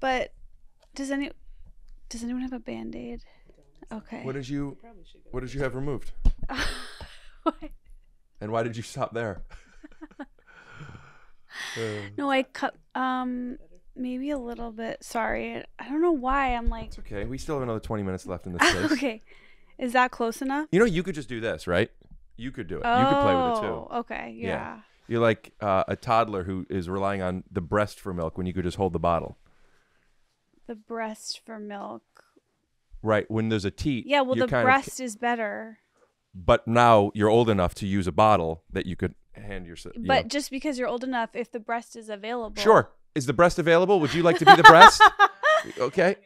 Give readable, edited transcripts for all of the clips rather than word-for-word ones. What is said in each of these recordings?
But does anyone have a Band-Aid? Okay. What did you have removed? What? And why did you stop there? No, I cut maybe a little bit. Sorry. I don't know why I'm like. It's okay. We still have another 20 minutes left in this case. Okay. Is that close enough? You know, you could just do this, right? You could do it. You could play with it too. Okay. Yeah. You're like a toddler who is relying on the breast for milk when you could just hold the bottle. The breast for milk. Right. When there's a teat. Yeah, well, the breast is better. But now you're old enough to use a bottle that you could hand yourself. But just because you're old enough, if the breast is available. Sure. Is the breast available? Would you like to be the breast? Okay.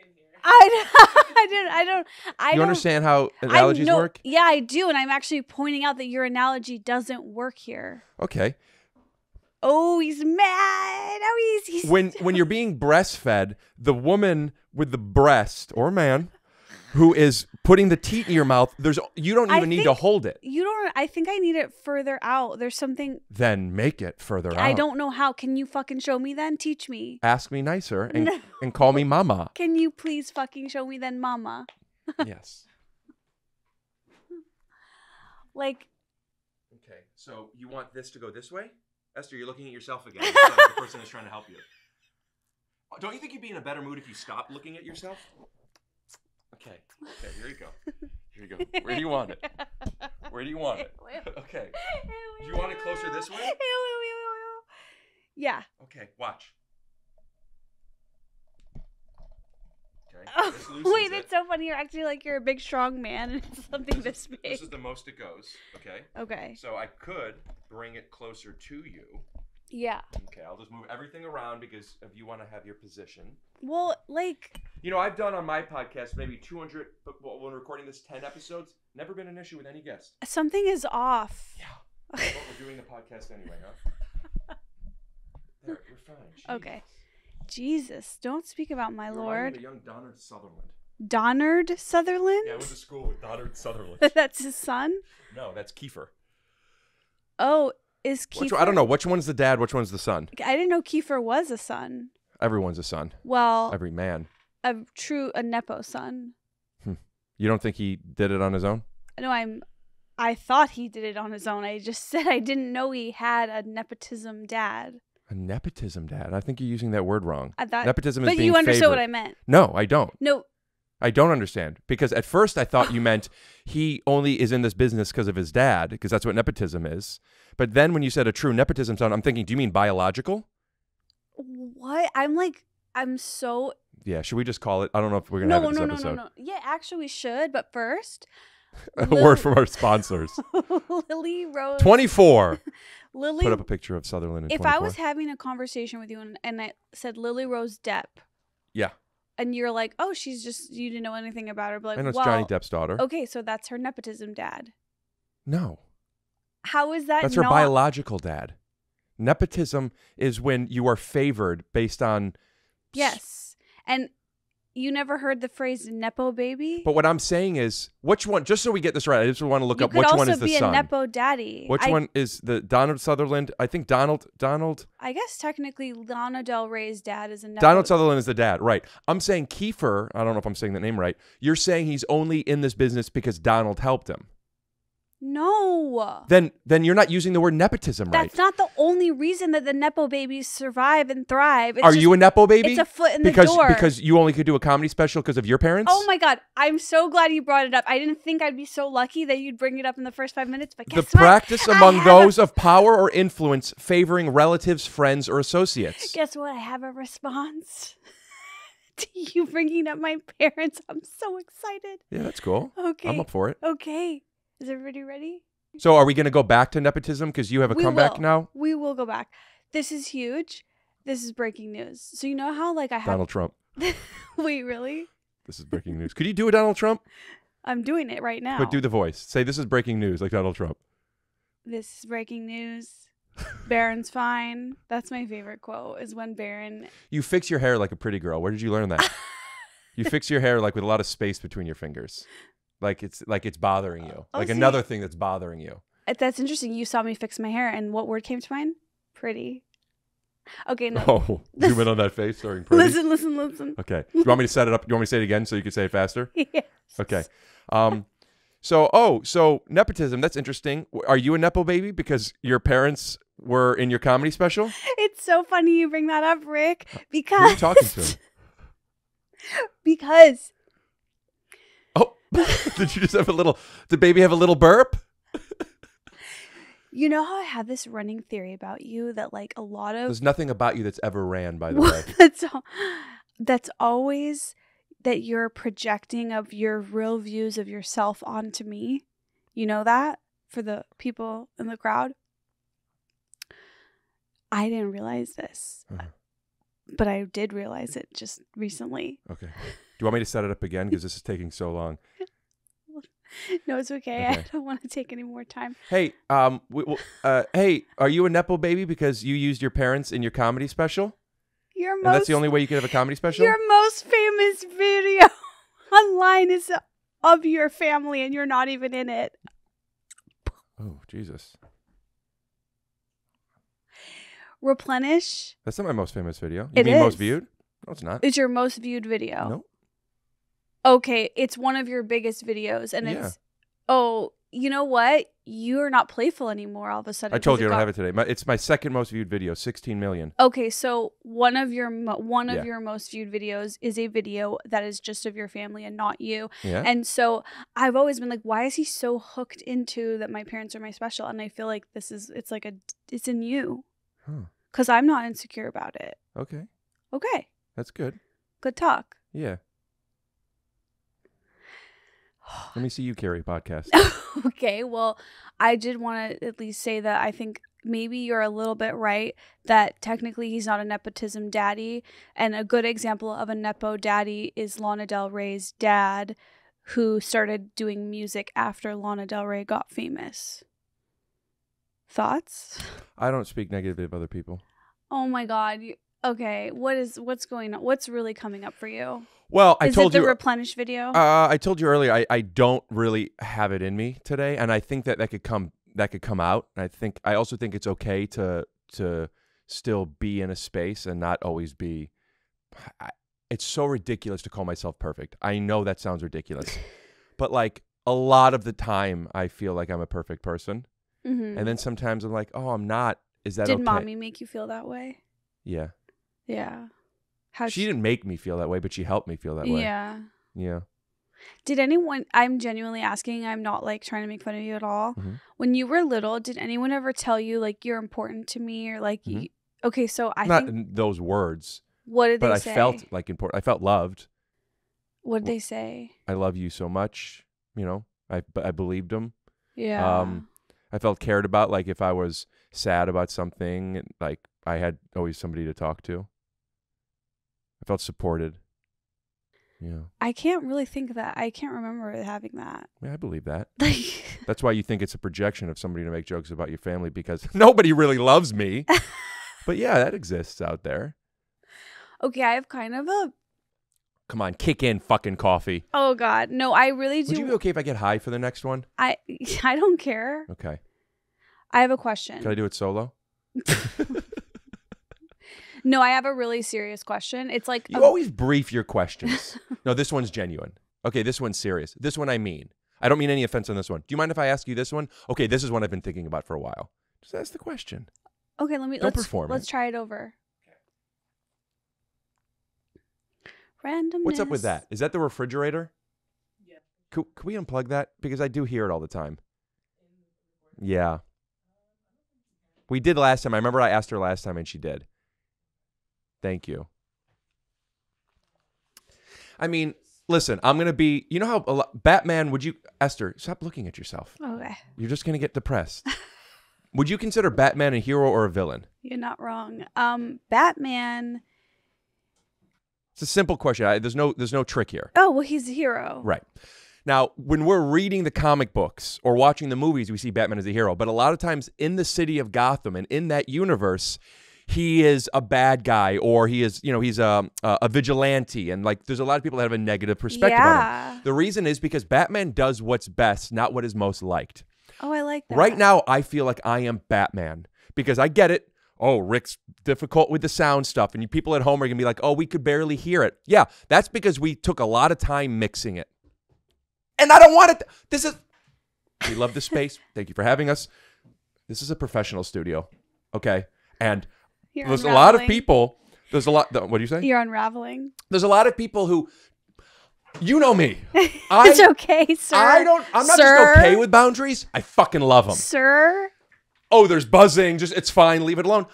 I don't. You understand how analogies work? Yeah, I do. And I'm actually pointing out that your analogy doesn't work here. Okay. Oh, he's mad. Oh, he's when you're being breastfed, the woman with the breast or man who is putting the teat in your mouth, you don't even need to hold it. You don't. I think I need it further out. There's something. Then make it further out. I don't know how. Can you fucking show me then? Teach me. Ask me nicer and call me mama. Can you please fucking show me then, mama? Yes. Like. Okay, so you want this to go this way? Esther, you're looking at yourself again. It's like the person is trying to help you. Don't you think you'd be in a better mood if you stopped looking at yourself? Okay, here you go. Here you go. Where do you want it? Where do you want it? Okay. Do you want it closer this way? Yeah. Okay, watch. Okay. Oh, wait, it's so funny. You're acting like you're a big, strong man and it's something this big. This is the most it goes, okay? Okay. So I could bring it closer to you. Yeah. Okay, I'll just move everything around because if you want to have your position. Well, like. You know, I've done on my podcast maybe 200, but when recording this 10 episodes, never been an issue with any guest. Something is off. Yeah. Well, we're doing the podcast anyway, huh? There, you're fine. Jeez. Okay. Jesus, don't speak about my Lord. The young Donard Sutherland. Donard Sutherland? Yeah, I went to school with Donard Sutherland. That's his son? No, that's Kiefer. Oh, is Kiefer? I don't know. Which one's the dad? Which one's the son? I didn't know Kiefer was a son. Everyone's a son. Well, every man. A Nepo son. You don't think he did it on his own? No, I thought he did it on his own. I just said I didn't know he had a nepotism dad. A nepotism dad? I think you're using that word wrong. I thought, nepotism is being But you understood favored. what I meant. No, I don't. No. I don't understand. Because at first I thought you meant he only is in this business because of his dad, because that's what nepotism is. But then when you said a true nepotism son, I'm thinking, do you mean biological? What? I'm so... Yeah, should we just call it? I don't know if we're going to have it this episode. No. Yeah, actually we should, but first... A word from our sponsors. Lily Rose... 24! Lily... Put up a picture of Sutherland in 24. If I was having a conversation with you and I said Lily Rose Depp... Yeah. And you're like, oh, you didn't know anything about her. But like, I know it's Johnny Depp's daughter. Okay, so that's her nepotism dad. No. How is that That's her biological dad. Nepotism is when you are favored based on... Yes. And you never heard the phrase Nepo baby? But what I'm saying is, which one, just so we get this right, I just want to look up which one is the son. You could also be a Nepo daddy. Which one is the Donald Sutherland? I think Donald. I guess technically Lana Del Rey's dad is a Nepo. Donald Sutherland is the dad, right. I'm saying Kiefer, I don't know if I'm saying the name right, you're saying he's only in this business because Donald helped him. No. Then you're not using the word nepotism right. That's not the only reason that the Nepo babies survive and thrive. Are you a Nepo baby? It's a foot in the door. Because you only could do a comedy special because of your parents? Oh my God. I'm so glad you brought it up. I didn't think I'd be so lucky that you'd bring it up in the first 5 minutes, but guess what? The practice among those of power or influence favoring relatives, friends, or associates. Guess what? I have a response to you bringing up my parents. I'm so excited. Yeah, that's cool. Okay. I'm up for it. Okay. Is everybody ready? So are we going to go back to nepotism because you have a comeback now? We will go back. This is huge. This is breaking news. So you know how I have... Donald Trump. Wait, really? This is breaking news. Could you do a Donald Trump? I'm doing it right now. But do the voice. Say this is breaking news like Donald Trump. This is breaking news. Barron's fine. That's my favorite quote is when Barron... You fix your hair like a pretty girl. Where did you learn that? You fix your hair with a lot of space between your fingers. Like it's bothering you. Another thing that's bothering you. That's interesting. You saw me fix my hair, and what word came to mind? Pretty. Okay, no. Oh, zoom in on that face during Purdy. Listen. Okay. Do you want me to set it up? You want me to say it again so you can say it faster? Yes. Okay. So nepotism, that's interesting. Are you a Nepo baby because your parents were in your comedy special? It's so funny you bring that up, Rick, because Who are you talking to? because Oh, did you just have did baby have a little burp? you know how I have this running theory about you that like a lot of There's nothing about you that's ever ran, by the way. that's always that you're projecting of your real views of yourself onto me. You know that for the people in the crowd? I didn't realize this, but I did realize it just recently. Okay. Do you want me to set it up again? Because this is taking so long. No, it's okay. I don't want to take any more time. Hey, hey, are you a Nepo baby because you used your parents in your comedy special? And that's the only way you can have a comedy special? Your most famous video online is of your family and you're not even in it. Oh, Jesus. Replenish. That's not my most famous video. It mean is. Most viewed? No, it's not. It's your most viewed video. No. Okay, it's one of your biggest videos and it's you know what? You're not playful anymore all of a sudden. I told you I don't have it today. It's my second most viewed video, 16 million. Okay, so one of your most viewed videos is a video that is just of your family and not you. Yeah. And so I've always been like, why is he so hooked into that my parents are my special? And I feel like it's in you. Because I'm not insecure about it. Okay. Okay. That's good. Good talk. Yeah. Let me see you carry a podcast. Okay, well, I did want to at least say that I think maybe you're a little bit right that technically he's not a nepotism daddy. And a good example of a nepo daddy is Lana Del Rey's dad, who started doing music after Lana Del Rey got famous. Thoughts? I don't speak negatively of other people. Oh my God. Okay, what's going on? What's really coming up for you? Well, I told you. Is it the Replenish video? I told you earlier. I don't really have it in me today, and I think that could come out. And I also think it's okay to still be in a space and not always be. It's so ridiculous to call myself perfect. I know that sounds ridiculous, but like a lot of the time, I feel like I'm a perfect person, and then sometimes I'm like, oh, I'm not. Is that okay? Did mommy make you feel that way? Yeah. Yeah. She didn't make me feel that way, but she helped me feel that way. Yeah. Yeah. Did anyone, I'm genuinely asking, I'm not like trying to make fun of you at all. When you were little, did anyone ever tell you like you're important to me or like, okay, so I not think. In those words. What did they say? But I felt like important. I felt loved. What did they say? I love you so much. You know, I believed them. Yeah. I felt cared about. Like if I was sad about something, like I had always somebody to talk to. I felt supported. Yeah. I can't really think that. I can't remember having that. Yeah, I believe that. That's why you think it's a projection of somebody to make jokes about your family because nobody really loves me. But yeah, that exists out there. Okay, I have kind of a... Come on, kick in fucking coffee. Oh, God. No, I really do... Would you be okay if I get high for the next one? I don't care. Okay. I have a question. Can I do it solo? No, I have a really serious question. It's like... You always brief your questions. No, this one's genuine. Okay, this one's serious. This one I mean. I don't mean any offense on this one. Do you mind if I ask you this one? Okay, this is one I've been thinking about for a while. Just ask the question. Okay, let's try it over. Randomness. What's up with that? Is that the refrigerator? Yeah. Could we unplug that? Because I do hear it all the time. Yeah. We did last time. I remember I asked her last time and she did. Thank you. I mean, listen, I'm going to be, you know how Batman, would you, Esther, stop looking at yourself. Okay. You're just going to get depressed. Would you consider Batman a hero or a villain? You're not wrong. Batman. It's a simple question. There's no trick here. Oh, well, he's a hero. Right. Now, when we're reading the comic books or watching the movies, we see Batman as a hero. But a lot of times in the city of Gotham and in that universe, he is a bad guy or he is, he's a vigilante. And like, there's a lot of people that have a negative perspective on him. The reason is because Batman does what's best, not what is most liked. Oh, I like that. Right now, I feel like I am Batman because I get it. oh, Rick's difficult with the sound stuff. And you people at home are going to be like, oh, we could barely hear it. Yeah, that's because we took a lot of time mixing it. And I don't want it. We love this space. Thank you for having us. This is a professional studio. Okay. And there's a lot of people. There's a lot. What do you say? You're unraveling. There's a lot of people who, you know me. It's okay, sir. I'm not just okay with boundaries. I fucking love them. Sir? Oh, there's buzzing. It's fine. Leave it alone.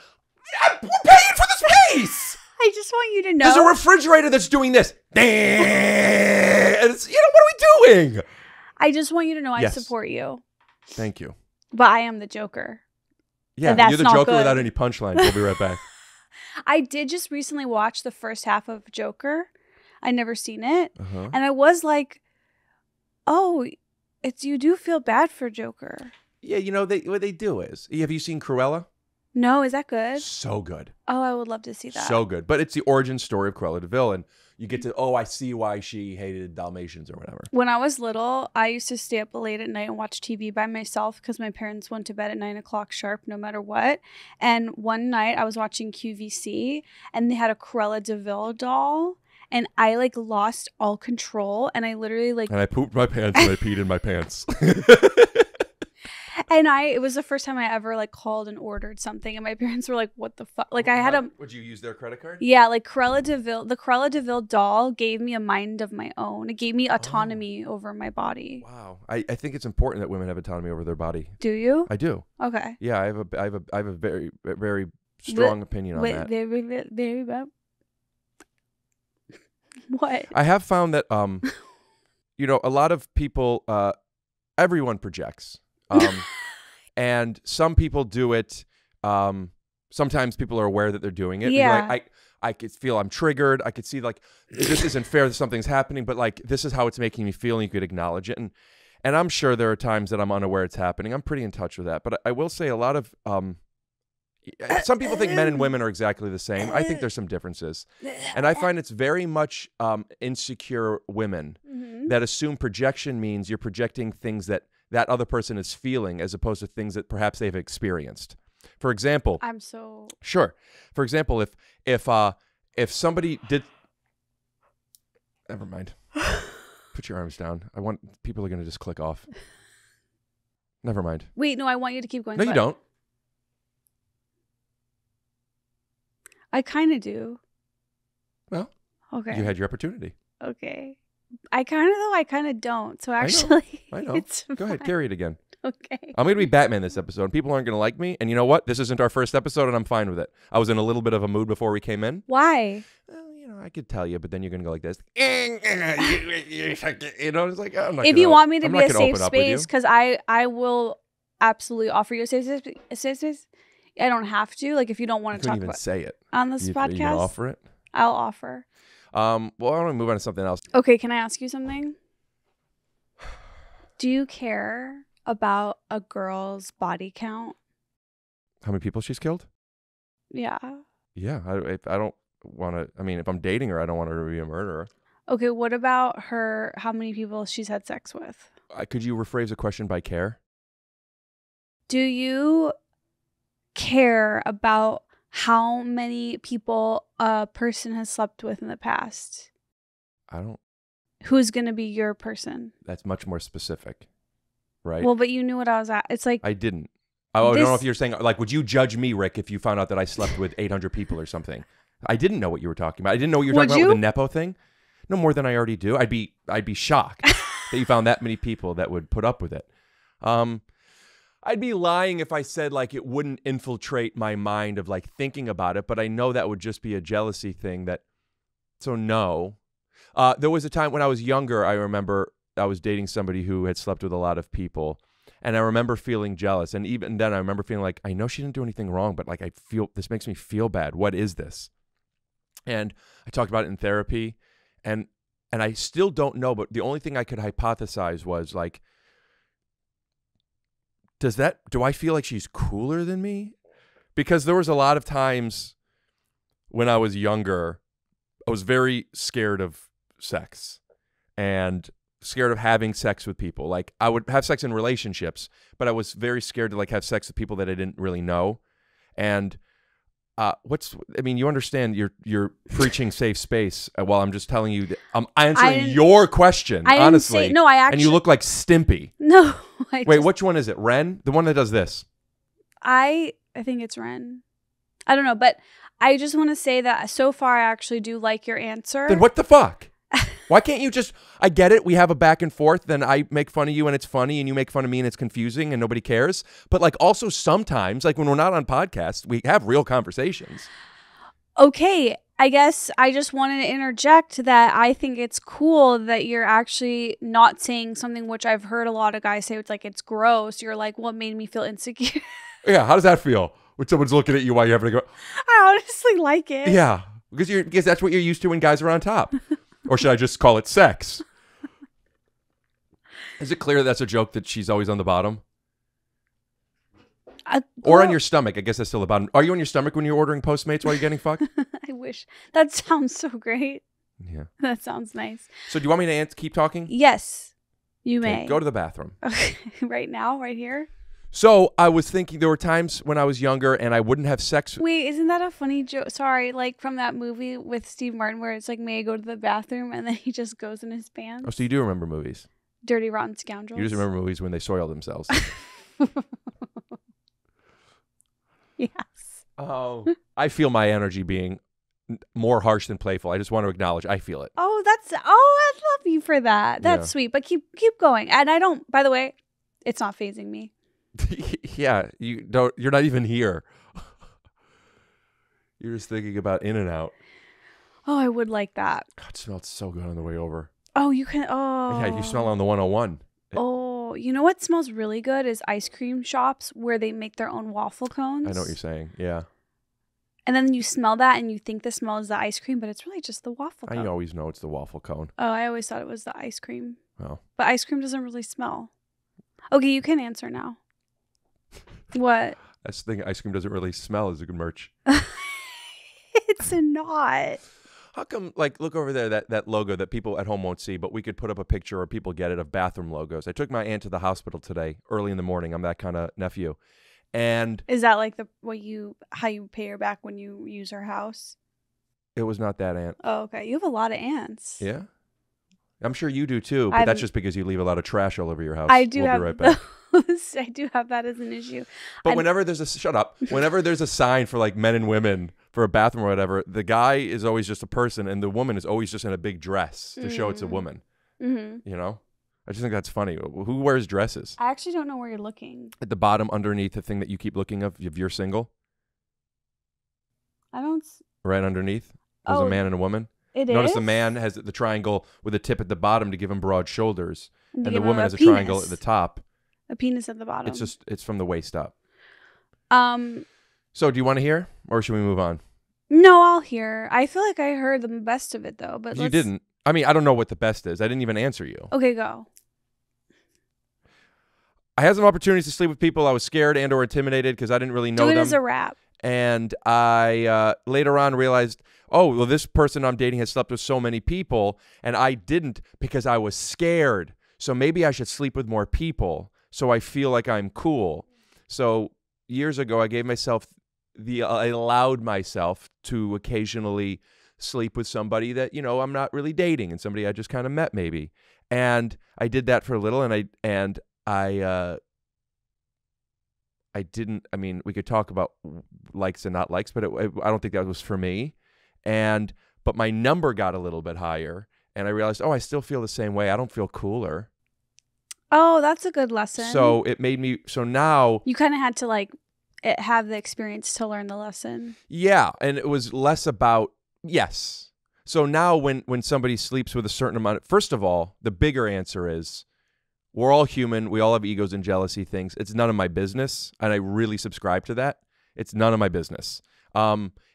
We're paying for the space. I just want you to know. There's a refrigerator that's doing this. And it's, what are we doing? I just want you to know Yes. I support you. Thank you. But I am the Joker. Yeah, that's you're the not Joker good. without any punchline. We'll be right back. I did just recently watch the first half of Joker. I'd never seen it. Uh-huh. And I was like, oh, you do feel bad for Joker. Yeah, what they do is, have you seen Cruella? No, is that good? So good. Oh, I would love to see that. So good. But it's the origin story of Cruella de Vil, and you get to, I see why she hated Dalmatians or whatever. When I was little, I used to stay up late at night and watch TV by myself because my parents went to bed at 9 o'clock sharp no matter what. And one night I was watching QVC and they had a Cruella de Vil doll. And I lost all control and I literally And I pooped my pants and I peed in my pants. and it was the first time I ever called and ordered something and my parents were like, what the fuck? I had a Would you use their credit card? Yeah, the Cruella de Vil doll gave me a mind of my own. It gave me autonomy over my body. Wow. I think it's important that women have autonomy over their body. Do you? I do. Okay. Yeah, I have a very, very strong opinion on that. Very well. What? I have found that a lot of people, everyone projects. And some people do it. Sometimes people are aware that they're doing it. Yeah. I could feel I'm triggered. I could see this isn't fair that something's happening, but this is how it's making me feel, and you could acknowledge it. And I'm sure there are times that I'm unaware it's happening. I'm pretty in touch with that. But I will say a lot of some people think men and women are exactly the same. I think there's some differences. And I find it's very much insecure women that assume projection means you're projecting things that other person is feeling as opposed to things that perhaps they've experienced. For example, Sure. For example, if somebody did, never mind. Put your arms down. People are going to just click off. Never mind. Wait, no, I want you to keep going. No, you don't. I kind of do. Well, okay. You had your opportunity. Okay. I kind of don't. So actually, I know. It's Go ahead, carry it again. Okay. I'm going to be Batman this episode, and people aren't going to like me. And you know what? This isn't our first episode, and I'm fine with it. I was in a little bit of a mood before we came in. Why? Well, I could tell you, but then you're going to go like this. It's like, I'm not if you want me to I'm be not a gonna safe open up with you. space, because I will absolutely offer you a safe space. I don't have to. If you don't want You to talk couldn't even about say it. on this podcast, You gonna offer it? I'll offer. Well, I want to move on to something else. Okay, can I ask you something? Do you care about a girl's body count? How many people she's killed? Yeah. Yeah, I don't want to. I mean, if I'm dating her, I don't want her to be a murderer. Okay, what about her? How many people she's had sex with? Could you rephrase the question by care? Do you care about how many people a person has slept with in the past? I don't. Who's going to be your person? That's much more specific, right? Well, but you knew what I was at. It's like I didn't. I don't know if you're saying, would you judge me, Rick, if you found out that I slept with 800 people or something? I didn't know what you were talking about. I didn't know what you were talking about with the Nepo thing. No more than I already do. I'd be shocked that you found that many people that would put up with it. I'd be lying if I said it wouldn't infiltrate my mind of thinking about it, but I know that would just be a jealousy thing so no. There was a time when I was younger, I remember I was dating somebody who had slept with a lot of people, and I remember feeling jealous. And even then I remember feeling I know she didn't do anything wrong, but I feel this makes me feel bad. What is this? And I talked about it in therapy, and I still don't know, but the only thing I could hypothesize was do I feel like she's cooler than me? Because there was a lot of times when I was younger, I was very scared of sex and scared of having sex with people. I would have sex in relationships, but I was very scared to have sex with people that I didn't really know. And I mean, you understand you're preaching safe space while I'm just telling you that I'm answering your question, honestly. No, I actually. And you look like Stimpy. No. Wait, which one is it? Ren? The one that does this? I think it's Ren. I don't know, but I just want to say that so far I actually do like your answer. Then what the fuck? Why can't you just, I get it, we have a back and forth, then I make fun of you and it's funny, and you make fun of me and it's confusing and nobody cares. But like also sometimes, like when we're not on podcasts, we have real conversations. Okay, I guess I just wanted to interject that I think it's cool that you're actually not saying something which I've heard a lot of guys say, it's like it's gross. You're like, what made me feel insecure? Yeah, how does that feel? When someone's looking at you while you're having to go. I honestly like it. Yeah, because that's what you're used to when guys are on top. Or should I just call it sex? Is it clear that's a joke that she's always on the bottom? Or on your stomach? I guess that's still the bottom. Are you on your stomach when you're ordering Postmates while you're getting fucked? I wish. That sounds so great. Yeah. That sounds nice. So do you want me to keep talking? Yes, you Okay, may. go to the bathroom. Okay. Right now? Right here? So I was thinking there were times when I was younger and I wouldn't have sex. Wait, isn't that a funny joke? Sorry, like from that movie with Steve Martin where it's like, may I go to the bathroom? And then he just goes in his pants. Oh, so you do remember movies? Dirty Rotten Scoundrels. You just remember movies when they soil themselves. Yes. Oh, I feel my energy being more harsh than playful. I just want to acknowledge I feel it. Oh, I love you for that. That's sweet. But keep going. And I don't, by the way, it's not phasing me. Yeah, you're not even here. You're just thinking about In-N-Out. Oh, I would like that. God, it smelled so good on the way over. Oh, you can. Oh, Yeah, you smell on the 101. Oh, you know what smells really good is ice cream shops where they make their own waffle cones. I know what you're saying. Yeah. And then you smell that and you think the smell is the ice cream, but it's really just the waffle cone. I always know it's the waffle cone. Oh, I always thought it was the ice cream. Oh. But ice cream doesn't really smell. Okay, you can answer now. What? That's the thing. Ice cream doesn't really smell as a good merch. It's not. How come, like, look over there, that logo that people at home won't see, but we could put up a picture or people get it of bathroom logos. I took my aunt to the hospital today, early in the morning. I'm that kind of nephew. And is that like how you pay her back when you use her house? It was not that aunt. Oh, okay. You have a lot of aunts. Yeah. I'm sure you do too, but that's just because you leave a lot of trash all over your house. I do we'll have be right back. I do have that as an issue. But whenever there's a sign for like men and women for a bathroom or whatever, the guy is always just a person and the woman is always just in a big dress to show it's a woman. Mm-hmm. You know? I just think that's funny. Who wears dresses? I actually don't know where you're looking. At the bottom underneath the thing that you keep looking of, if you're single. I don't. Right underneath. There's a man and a woman. Notice the man has the triangle with a tip at the bottom to give him broad shoulders. And the woman has a triangle at the top. A penis at the bottom. It's from the waist up. So do you want to hear or should we move on? No, I'll hear. I feel like I heard the best of it though, but you didn't. I mean, I don't know what the best is. I didn't even answer you. Okay, go. I had some opportunities to sleep with people. I was scared and or intimidated because I didn't really know them. Do it as a wrap. And I later on realized, oh, well, this person I'm dating has slept with so many people, and I didn't because I was scared. So maybe I should sleep with more people so I feel like I'm cool. So years ago, I allowed myself to occasionally sleep with somebody that, you know, I'm not really dating and somebody I just kind of met maybe. And I did that for a little, and I didn't, I mean, we could talk about likes and not likes, but I don't think that was for me. But my number got a little bit higher, and I realized, oh, I still feel the same way. I don't feel cooler. Oh, that's a good lesson. So it made me, so now. You kind of had to have the experience to learn the lesson. Yeah, and it was less about, yes. So now when somebody sleeps with a certain amount, first of all, the bigger answer is, we're all human. We all have egos and jealousy things. It's none of my business. And I really subscribe to that. It's none of my business.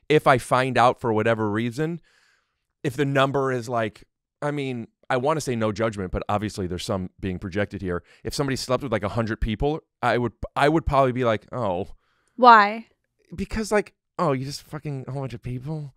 If I find out for whatever reason, if the number is like, I mean, I want to say no judgment, but obviously there's some being projected here. If somebody slept with like 100 people, I would probably be like, oh. Why? Because like, oh, you just fucking a whole bunch of people?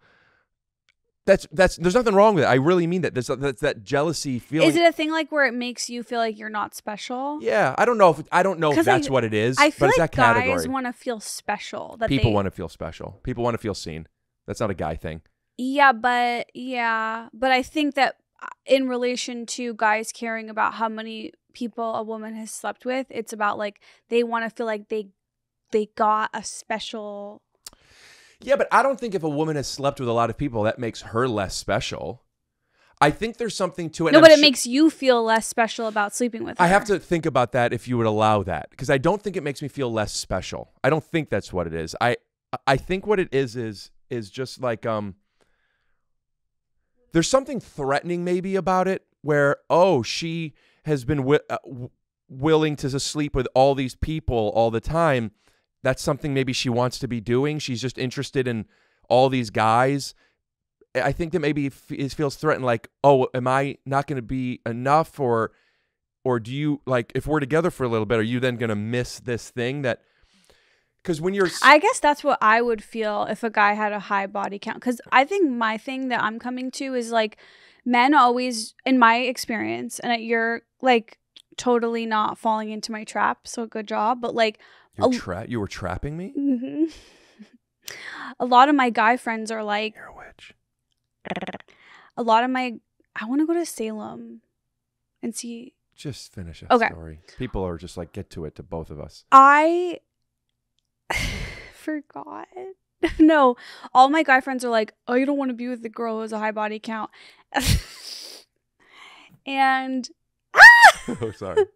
there's nothing wrong with it. I really mean that. There's that jealousy feeling. Is it a thing like where it makes you feel like you're not special? Yeah, I don't know if that's what it is. I feel but it's like that category. guys want to feel special. That People want to feel special. People want to feel seen. That's not a guy thing. Yeah, but I think that in relation to guys caring about how many people a woman has slept with, it's about like they want to feel like they got a special. Yeah, but I don't think if a woman has slept with a lot of people, that makes her less special. I think there's something to it. No, but it makes you feel less special about sleeping with her. I have to think about that if you would allow that, because I don't think it makes me feel less special. I don't think that's what it is. I think what it is just like there's something threatening maybe about it, where she has been willing to sleep with all these people all the time. That's something maybe she wants to be doing. She's just interested in all these guys. I think that maybe it feels threatened, like, oh, am I not going to be enough? Or do you, like, if we're together for a little bit, are you then going to miss this thing that, because when you're... I guess that's what I would feel if a guy had a high body count. Because I think my thing that I'm coming to is, like, men always, in my experience, and you're, like, totally not falling into my trap, so good job, but, like... You were trapping me? Mm-hmm. A lot of my guy friends are like... You're a witch. A lot of my... I want to go to Salem and see... Just finish that story. People are just like, get to it, to both of us. I forgot. No, all my guy friends are like, oh, you don't want to be with the girl who has a high body count. And... Oh, sorry.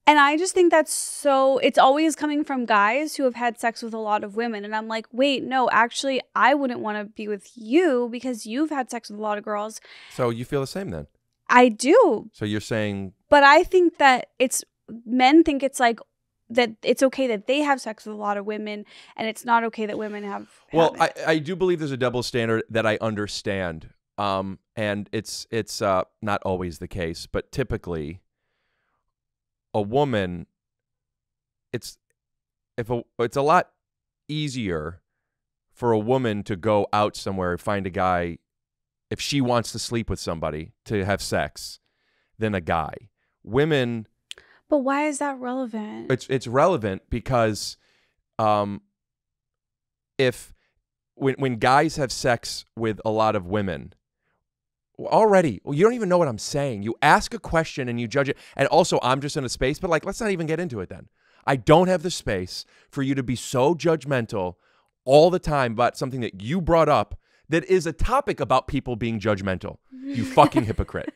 And I just think that's so, it's always coming from guys who have had sex with a lot of women. And I'm like, wait, no, actually, I wouldn't want to be with you because you've had sex with a lot of girls. So you feel the same then? I do. So you're saying... But I think that men think it's like, that it's okay that they have sex with a lot of women and it's not okay that women have. Well, I do believe there's a double standard that I understand. And it's not always the case, but typically... a woman, it's a lot easier for a woman to go out somewhere and find a guy, if she wants to sleep with somebody, to have sex, than a guy. Women... But why is that relevant? It's relevant because when guys have sex with a lot of women... Already, you don't even know what I'm saying. You ask a question and you judge it. And also, I'm just in a space, but like, let's not even get into it then. I don't have the space for you to be so judgmental all the time about something that you brought up that is a topic about people being judgmental. You fucking hypocrite.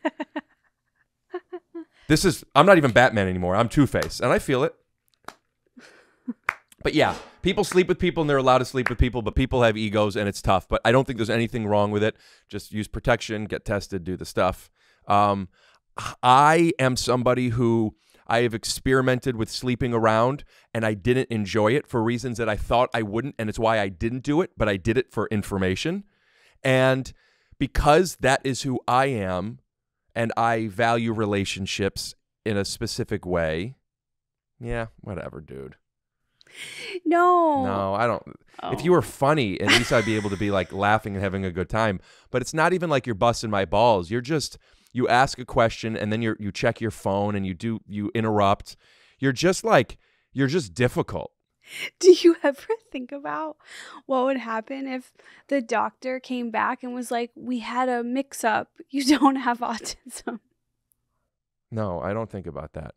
I'm not even Batman anymore. I'm Two-Face, and I feel it. But yeah, people sleep with people and they're allowed to sleep with people, but people have egos and it's tough. But I don't think there's anything wrong with it. Just use protection, get tested, do the stuff. I am somebody who I have experimented with sleeping around and I didn't enjoy it for reasons that I thought I wouldn't. And it's why I didn't do it, but I did it for information. And because that is who I am and I value relationships in a specific way. Yeah, whatever, dude. No, I don't. Oh. If you were funny, at least I'd be able to be like laughing and having a good time. But it's not even like you're busting my balls. You ask a question and then you check your phone and you interrupt. You're just difficult. Do you ever think about what would happen if the doctor came back and was like, we had a mix up. You don't have autism. No, I don't think about that.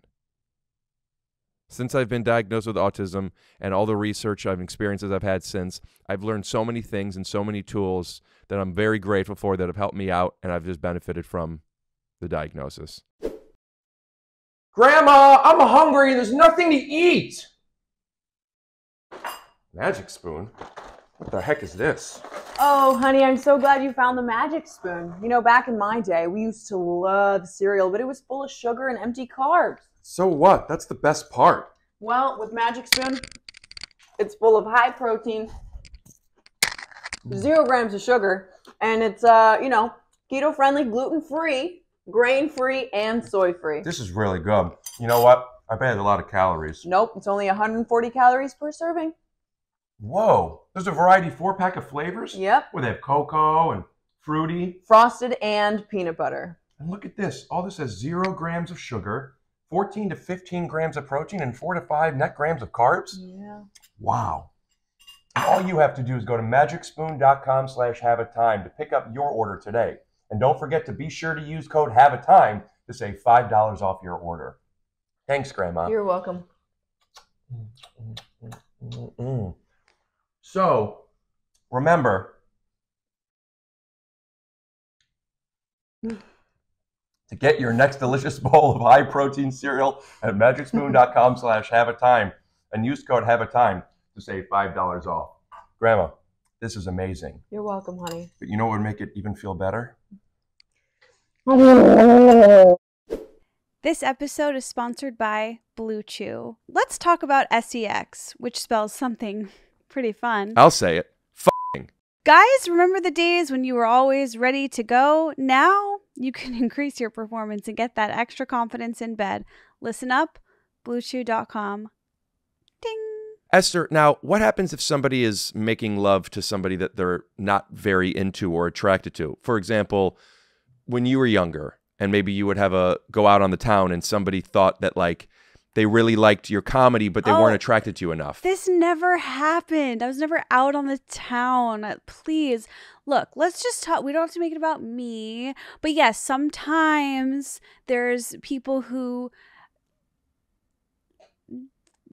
Since I've been diagnosed with autism and all the research experiences I've had since, I've learned so many things and so many tools that I'm very grateful for that have helped me out, and I've just benefited from the diagnosis. Grandma, I'm hungry. There's nothing to eat. Magic spoon? What the heck is this? Oh, honey, I'm so glad you found the magic spoon. You know, back in my day, we used to love cereal, but it was full of sugar and empty carbs. So what? That's the best part. Well, with Magic Spoon, it's full of high protein, 0 grams of sugar, and it's, keto-friendly, gluten-free, grain-free, and soy-free. This is really good. You know what? I bet it's a lot of calories. Nope, it's only 140 calories per serving. Whoa. There's a variety 4-pack of flavors? Yep. Where they have cocoa and fruity. Frosted and peanut butter. And look at this. All this has 0 grams of sugar, 14 to 15 grams of protein, and 4 to 5 net grams of carbs. Yeah. Wow. And all you have to do is go to magicspoon.com/haveatime to pick up your order today. And don't forget to be sure to use code HAVEATIME to save $5 off your order. Thanks, Grandma. You're welcome. So, remember, to get your next delicious bowl of high-protein cereal at magicspoon.com/haveatime and use code HAVEATIME to save $5 off. Grandma, this is amazing. You're welcome, honey. But you know what would make it even feel better? This episode is sponsored by Blue Chew. Let's talk about SEX, which spells something pretty fun. I'll say it. Guys, remember the days when you were always ready to go? Now you can increase your performance and get that extra confidence in bed. Listen up, BlueChew.com. Ding. Esther, now, what happens if somebody is making love to somebody that they're not very into or attracted to? For example, when you were younger and maybe you would have go out on the town and somebody thought that like they really liked your comedy, but they weren't attracted to you enough. This never happened. I was never out on the town. Please. Look, let's just talk. We don't have to make it about me. But yes, sometimes there's people who...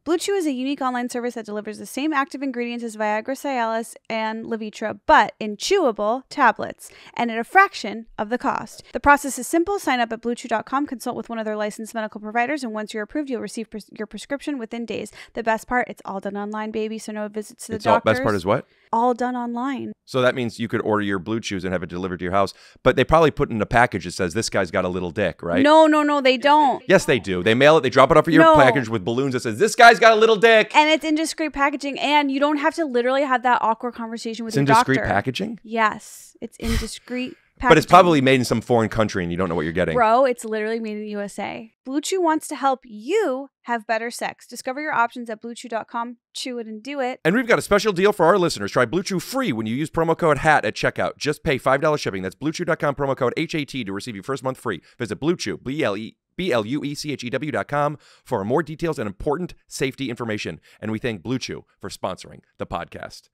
Blue Chew is a unique online service that delivers the same active ingredients as Viagra, Cialis, and Levitra, but in chewable tablets and at a fraction of the cost. The process is simple. Sign up at BlueChew.com, consult with one of their licensed medical providers, and once you're approved, you'll receive your prescription within days. The best part, it's all done online, baby, so no visits to the doctors. Best part is what? All done online. So that means you could order your Blue Chews and have it delivered to your house, but they probably put in a package that says, this guy's got a little dick, right? No, they don't. Yes, they do. They mail it. They drop it off at your package with balloons that says, this guy's got a little dick. And it's in discreet packaging, and you don't have to literally have that awkward conversation with your doctor. It's in discreet packaging? Yes, it's in discreet packaging. But it's probably made in some foreign country and you don't know what you're getting. Bro, it's literally made in the USA. Blue Chew wants to help you have better sex. Discover your options at BlueChew.com. Chew it and do it. And we've got a special deal for our listeners. Try Blue Chew free when you use promo code HAT at checkout. Just pay $5 shipping. That's BlueChew.com, promo code HAT to receive your first month free. Visit Blue Chew, BlueChew.com for more details and important safety information. And we thank Blue Chew for sponsoring the podcast.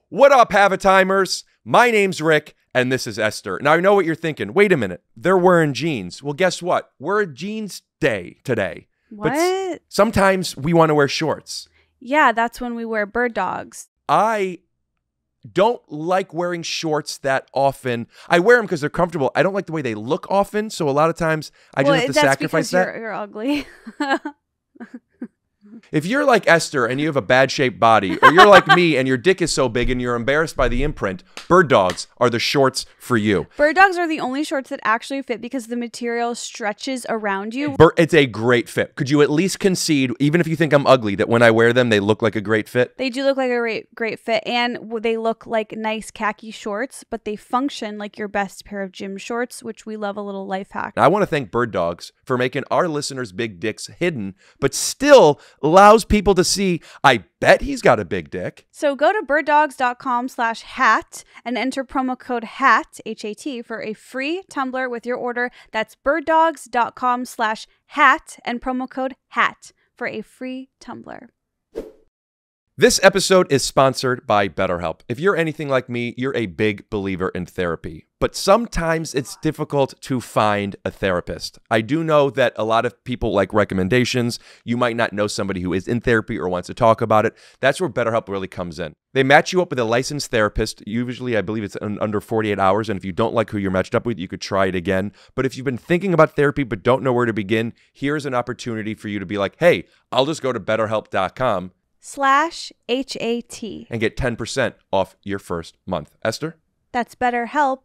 What up, Have-A-Timers? My name's Rick, and this is Esther. Now, I know what you're thinking. Wait a minute. They're wearing jeans. Well, guess what? We're a jeans day today. What? But sometimes we want to wear shorts. Yeah, that's when we wear bird dogs. I don't like wearing shorts that often. I wear them because they're comfortable. I don't like the way they look often, so a lot of times I just have to sacrifice that. You're ugly. If you're like Esther and you have a bad shaped body, or you're like me and your dick is so big and you're embarrassed by the imprint, bird dogs are the shorts for you. Bird dogs are the only shorts that actually fit because the material stretches around you. It's a great fit. Could you at least concede, even if you think I'm ugly, that when I wear them, they look like a great fit? They do look like a great fit, and they look like nice khaki shorts, but they function like your best pair of gym shorts, which we love a little life hack. I want to thank Bird Dogs for making our listeners' big dicks hidden, but still allows people to see, I bet he's got a big dick. So go to birddogs.com/hat and enter promo code HAT, H-A-T, for a free tumbler with your order. That's birddogs.com/hat and promo code HAT for a free tumbler. This episode is sponsored by BetterHelp. If you're anything like me, you're a big believer in therapy, but sometimes it's difficult to find a therapist. I do know that a lot of people like recommendations. You might not know somebody who is in therapy or wants to talk about it. That's where BetterHelp really comes in. They match you up with a licensed therapist. Usually, I believe it's under 48 hours. And if you don't like who you're matched up with, you could try it again. But if you've been thinking about therapy but don't know where to begin, here's an opportunity for you to be like, hey, I'll just go to BetterHelp.com/HAT and get 10% off your first month. Esther? That's BetterHelp,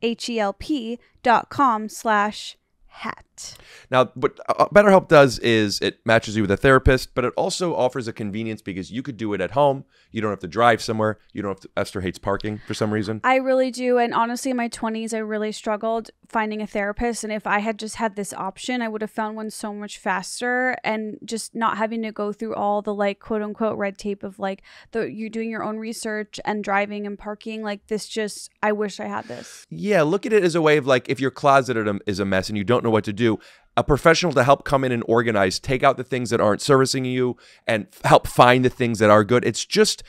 HELP.com/hat. hat. Now, what BetterHelp does is it matches you with a therapist, but it also offers a convenience because you could do it at home. You don't have to drive somewhere. You don't have to. Esther hates parking for some reason. I really do. And honestly, in my 20s, I really struggled finding a therapist. And if I had just had this option, I would have found one so much faster and just not having to go through all the like quote unquote red tape of like you're doing your own research and driving and parking. Like this just, I wish I had this. Yeah, look at it as a way of like if your closet is a mess and you don't know what to do, a professional to help come in and organize, take out the things that aren't servicing you and help find the things that are good. It's just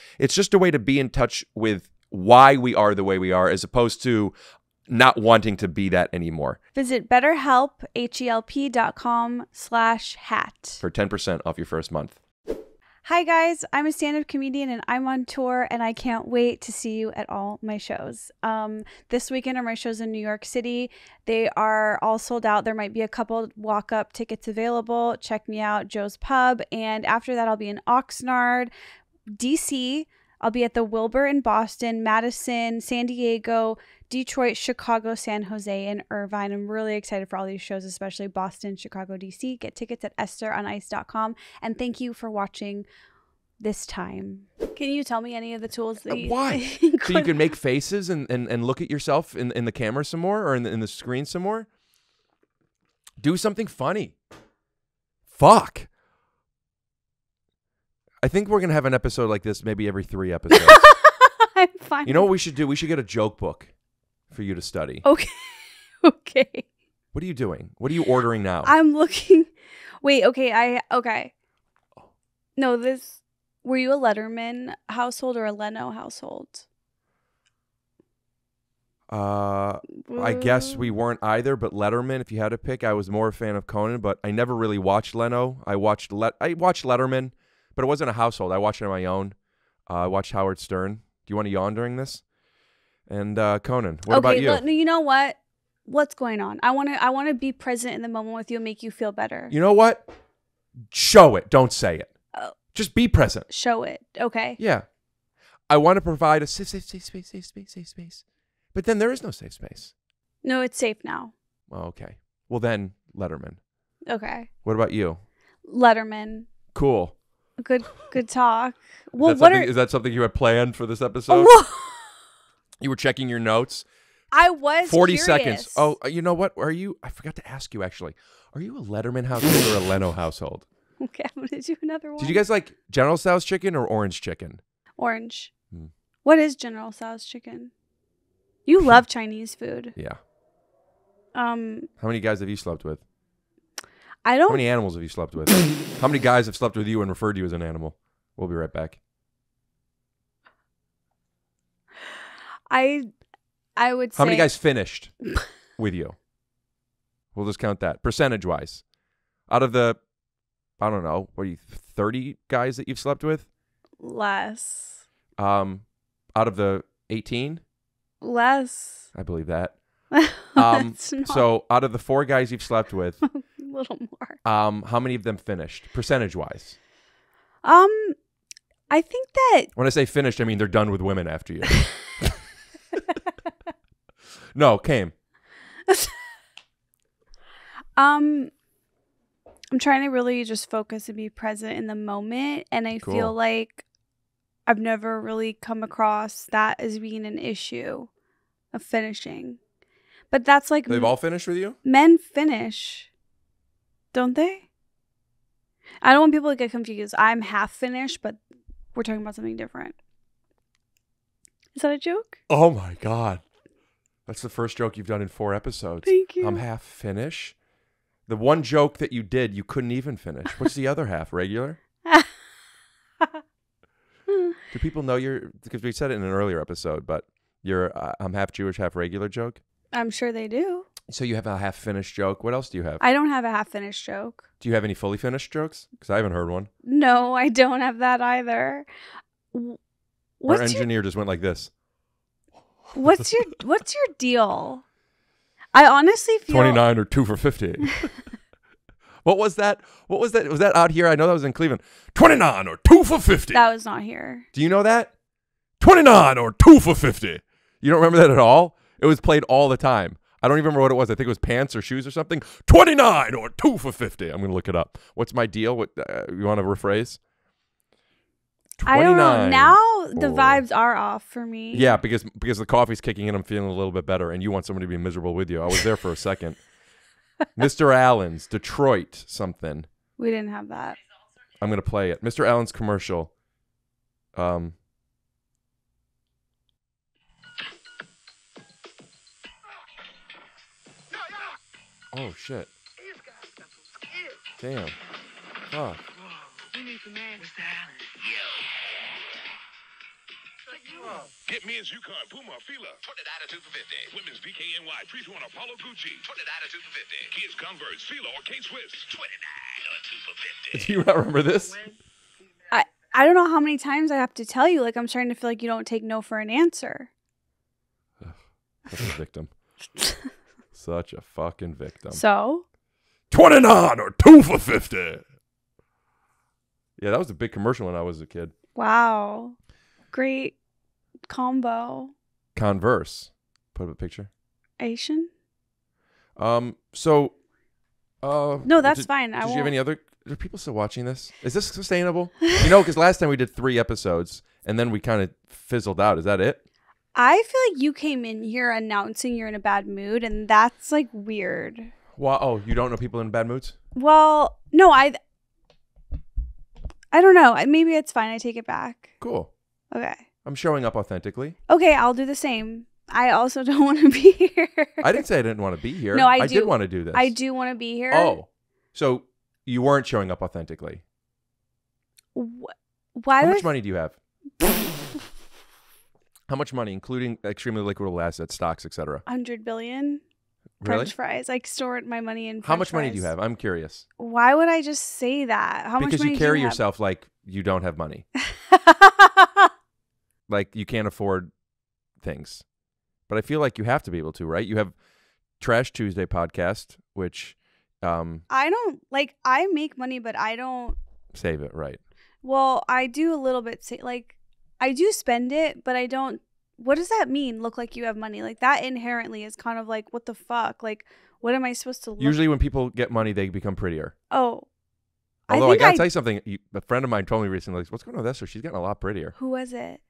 a way to be in touch with why we are the way we are as opposed to not wanting to be that anymore. Visit BetterHelp, HELP.com/hat for 10% off your first month. Hi guys, I'm a stand-up comedian and I'm on tour and I can't wait to see you at all my shows. This weekend are my shows in New York City. They are all sold out. There might be a couple walk-up tickets available. Check me out, Joe's Pub. And after that, I'll be in Oxnard, DC. I'll be at the Wilbur in Boston, Madison, San Diego, Detroit, Chicago, San Jose, and Irvine. I'm really excited for all these shows, especially Boston, Chicago, DC. Get tickets at EstherOnIce.com. And thank you for watching this time. Can you tell me any of the tools that you... Why? So you can make faces and look at yourself in the camera some more or in the screen some more? Do something funny. Fuck. I think we're going to have an episode like this maybe every 3 episodes. I'm fine. You know what we should do? We should get a joke book for you to study. Okay. Okay. What are you doing? What are you ordering now? I'm looking. Wait, okay. Okay. No, this. Were you a Letterman household or a Leno household? I guess we weren't either, but Letterman, if you had to pick, I was more a fan of Conan, but I never really watched Leno. I watched Letterman, but it wasn't a household. I watched it on my own. I watched Howard Stern. Do you want to yawn during this? And Conan. What about you? You know what? What's going on? I want to be present in the moment with you and make you feel better. You know what? Show it. Don't say it. Oh. Just be present. Show it. Okay. Yeah. I want to provide a safe space. But then there is no safe space. No, it's safe now. Well, okay. Well, then Letterman. Okay. What about you? Letterman. Cool. Good talk. Well, is that something you had planned for this episode? You were checking your notes. I was 40 curious. seconds. Oh, you know what? Are you? I forgot to ask you actually. Are you a Letterman household or a Leno household? Okay, I'm gonna do another one. Did you guys like General Tso's chicken or orange chicken? Orange. What is General Tso's chicken? You love Chinese food. Yeah. How many guys have you slept with? I don't. How many animals have you slept with? How many guys have slept with you and referred to you as an animal? We'll be right back. I would say. How many guys finished with you? We'll just count that percentage-wise. Out of the, I don't know, what are you, 30 guys that you've slept with? Less. Out of the 18? Less. I believe that. That's not So out of the 4 guys you've slept with, a little more. how many of them finished, percentage-wise? I think that. When I say finished, I mean they're done with women after you. No, came. I'm trying to really just focus and be present in the moment, and I feel like I've never really come across that as being an issue of finishing. But that's like They've all finished with you? Men finish, don't they? I don't want people to get confused. I'm half finished, but we're talking about something different. Is that a joke? Oh my God. That's the first joke you've done in 4 episodes. Thank you. I'm half finished. The one joke that you did, you couldn't even finish. What's the other half? Regular? Do people know because we said it in an earlier episode, but your I'm half Jewish, half regular joke? I'm sure they do. So you have a half finished joke. What else do you have? I don't have a half finished joke. Do you have any fully finished jokes? Because I haven't heard one. No, I don't have that either. Our engineer just went like this. What's your deal? I honestly feel 29 or 2 for 50. What was that? Was that out here? I know that was in Cleveland. 29 or 2 for 50. That was not here. Do you know that? 29 or 2 for 50. You don't remember that at all? It was played all the time. I don't even remember what it was. I think it was pants or shoes or something. 29 or 2 for 50. I'm going to look it up. What's my deal? What you want to rephrase? 29 I don't know. Now the or- vibes are off for me. Yeah, because the coffee's kicking in. I'm feeling a little bit better, and you want somebody to be miserable with you. I was there for a second. Mr. Allen's, Detroit something. We didn't have that. I'm going to play it. Mr. Allen's commercial. Oh, shit. Damn. Fuck. Get men's Yukon, Puma, Fila. $20 2 for 50. Women's VKNY, Pre-Torn, Apollo, Gucci. $20 2 for 50. Kids Converse, Fila, or K-Swiss. $20 2 for 50. Do you not remember this? I don't know how many times I have to tell you. Like, I'm starting to feel like you don't take no for an answer. Such a victim. Such a fucking victim. So? 29 or 2 for 50. Yeah, that was a big commercial when I was a kid. Wow. Great combo. Converse. Put up a picture. Asian? No, that's fine. Did you have any other? Are people still watching this? Is this sustainable? Because last time we did 3 episodes and then we kind of fizzled out. Is that it? I feel like you came in here announcing you're in a bad mood, and that's like weird. Wow. Oh, you don't know people in bad moods? Well, no, I don't know. Maybe it's fine. I take it back. Cool. Okay. I'm showing up authentically. Okay, I'll do the same. I also don't want to be here. I didn't say I didn't want to be here. No, I did do. want to do this. I do want to be here. Oh, so you weren't showing up authentically. Why? How much money do you have? How much money, including extremely liquidable assets, stocks, etc.? 100 billion. Really? French fries. Like, store my money in. How much money do you have? I'm curious. Why would I just say that? How much Because money you carry do you yourself like you don't have money. have? Like you can't afford things. But I feel like you have to be able to, right? You have Trash Tuesday podcast, which I don't like. I make money, but I don't. save it, right? Well, I do a little bit. Like, I do spend it, but I don't. What does that mean? Look like you have money? Like, that inherently is kind of like, what the fuck? Like, what am I supposed to look? Usually when people get money, they become prettier. Oh. Although I gotta tell you something, a friend of mine told me recently, like, what's going on with Esther? She's getting a lot prettier. Who was it?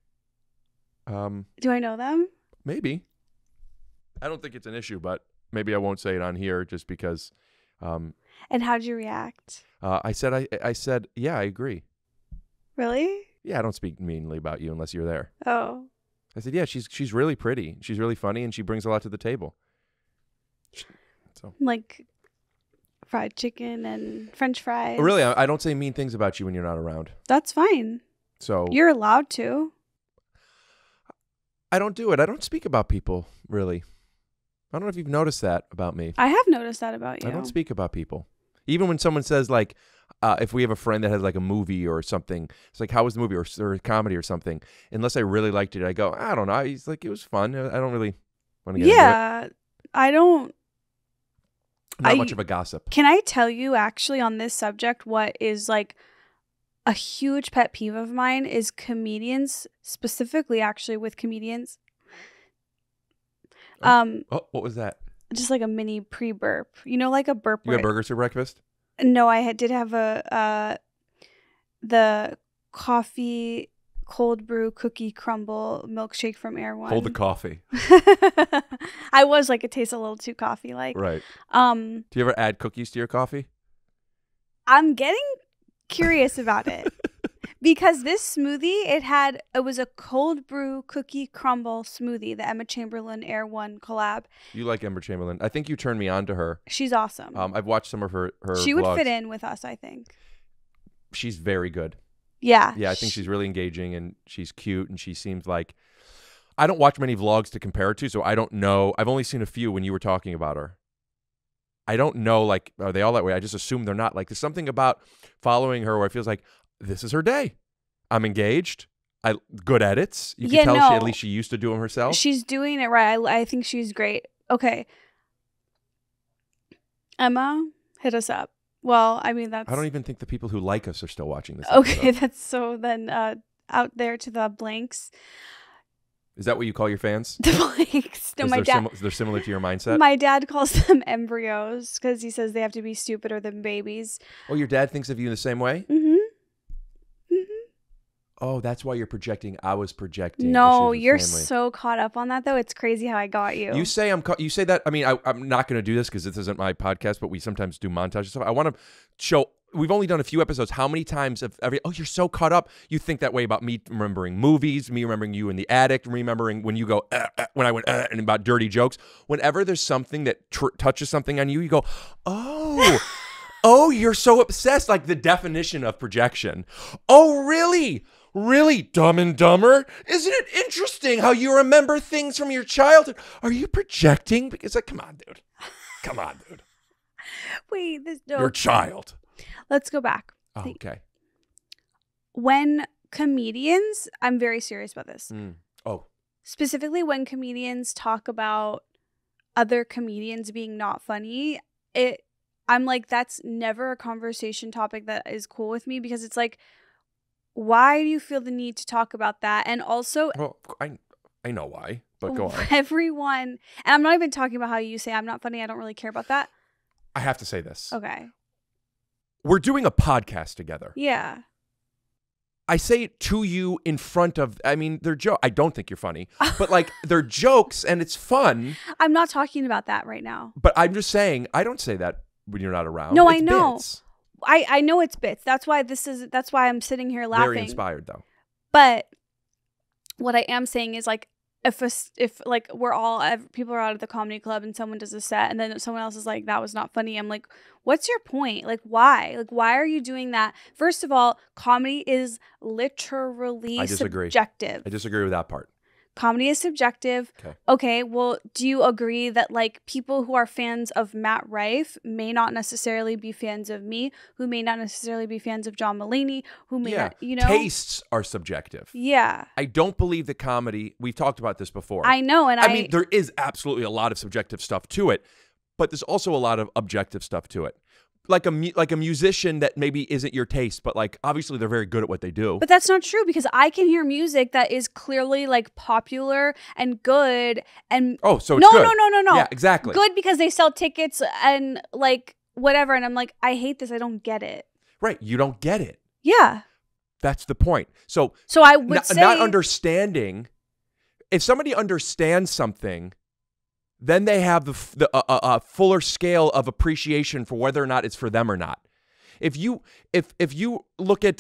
Do I know them? Maybe. I don't think it's an issue, but maybe I won't say it on here just because. And how'd you react? I said, yeah, I agree. Really? Yeah, I don't speak meanly about you unless you're there. Oh. I said, yeah, she's really pretty. She's really funny, and she brings a lot to the table. So Like fried chicken and French fries. really, I don't say mean things about you when you're not around. That's fine. So You're allowed to. I don't do it. I don't speak about people, really. I don't know if you've noticed that about me. I have noticed that about you. I don't speak about people. Even when someone says, like, if we have a friend that has, like, a movie or something, it's like, how was the movie or a comedy or something? Unless I really liked it, I go, I don't know. He's like, it was fun. I don't really want to get into it. I don't. I'm not much of a gossip. Can I tell you, actually, on this subject, what is, like, a huge pet peeve of mine is comedians, specifically, actually, with comedians. Oh, what was that? Just like a mini pre-burp. You know, like a burp. You had burgers for breakfast? No, I did have the coffee cold brew cookie crumble milkshake from Air One. Hold the coffee. I was like, it tastes a little too coffee like. Right. Do you ever add cookies to your coffee? I'm getting curious about it. Because this smoothie, it was a cold brew cookie crumble smoothie, the Emma Chamberlain Air One collab. You like Emma Chamberlain. I think you turned me on to her. She's awesome. I've watched some of her She vlogs. would fit in with us, I think. She's very good. Yeah. Yeah, I think she's really engaging and she's cute and she seems like... I don't watch many vlogs to compare it to, so I don't know. I've only seen a few when you were talking about her. I don't know, like, are they all that way? I just assume they're not. Like, there's something about following her where it feels like, this is her day. I'm engaged. Good edits. You can tell at least she used to do them herself. She's doing it right. I think she's great. Okay. Emma, hit us up. Well, I mean, that's... I don't even think the people who like us are still watching this Okay, episode. that's so then out there to the blanks. Is that what you call your fans? The blanks. No, 'Cause my they're dad. they're similar to your mindset. My dad calls them embryos because he says they have to be stupider than babies. Oh, your dad thinks of you in the same way? Mm-hmm. Oh, that's why you're projecting. I was projecting. No, issues with you're family. so caught up on that though. It's crazy how I got you. You say you say that. I mean, I'm not going to do this because this isn't my podcast, but we sometimes do montage stuff. I want to show. We've only done a few episodes. How many times have you're so caught up. You think that way about me remembering movies, me remembering you in the attic, remembering when you go when I went and about dirty jokes. Whenever there's something that touches something on you, you go, oh. Oh, you're so obsessed. Like the definition of projection. Oh, really? Really, Dumb and Dumber? Isn't it interesting how you remember things from your childhood? Are you projecting? Because like, come on, dude. Come on, dude. Wait, no. Your child. Let's go back. Oh, okay. When comedians, I'm very serious about this. Oh. Specifically when comedians talk about other comedians being not funny, I'm like, that's never a conversation topic that is cool with me because it's like, why do you feel the need to talk about that? And also, Well, I know why, but go on. Everyone, and I'm not even talking about how you say I'm not funny. I don't really care about that. I have to say this. Okay. We're doing a podcast together. Yeah. I say it to you in front of, I mean, they're jokes. I don't think you're funny, but like they're jokes and it's fun. I'm not talking about that right now. But I'm just saying, I don't say that when you're not around. No, It's I know. bits. I know it's bits. That's why I'm sitting here laughing. Very inspired though. But what I am saying is like if like people are out of the comedy club and someone does a set and then someone else is like that was not funny, I'm like, what's your point? Like why? Like why are you doing that? First of all, comedy is literally subjective. I disagree with that part. Comedy is subjective. Okay, well, do you agree that like people who are fans of Matt Rife may not necessarily be fans of me, who may not necessarily be fans of John Mulaney, who may not, you know? Tastes are subjective. Yeah. I don't believe that comedy, we've talked about this before. I know, and I mean, there is absolutely a lot of subjective stuff to it, but there's also a lot of objective stuff to it. Like a musician that maybe isn't your taste, but like obviously they're very good at what they do. But that's not true because I can hear music that is clearly like popular and good and oh, so it's good. No. Yeah, exactly. Good because they sell tickets and like whatever, and I'm like, I hate this. I don't get it. Right, you don't get it. Yeah. That's the point. So I would say not understanding. If somebody understands something, then they have the fuller scale of appreciation for whether or not it's for them or not. If you look at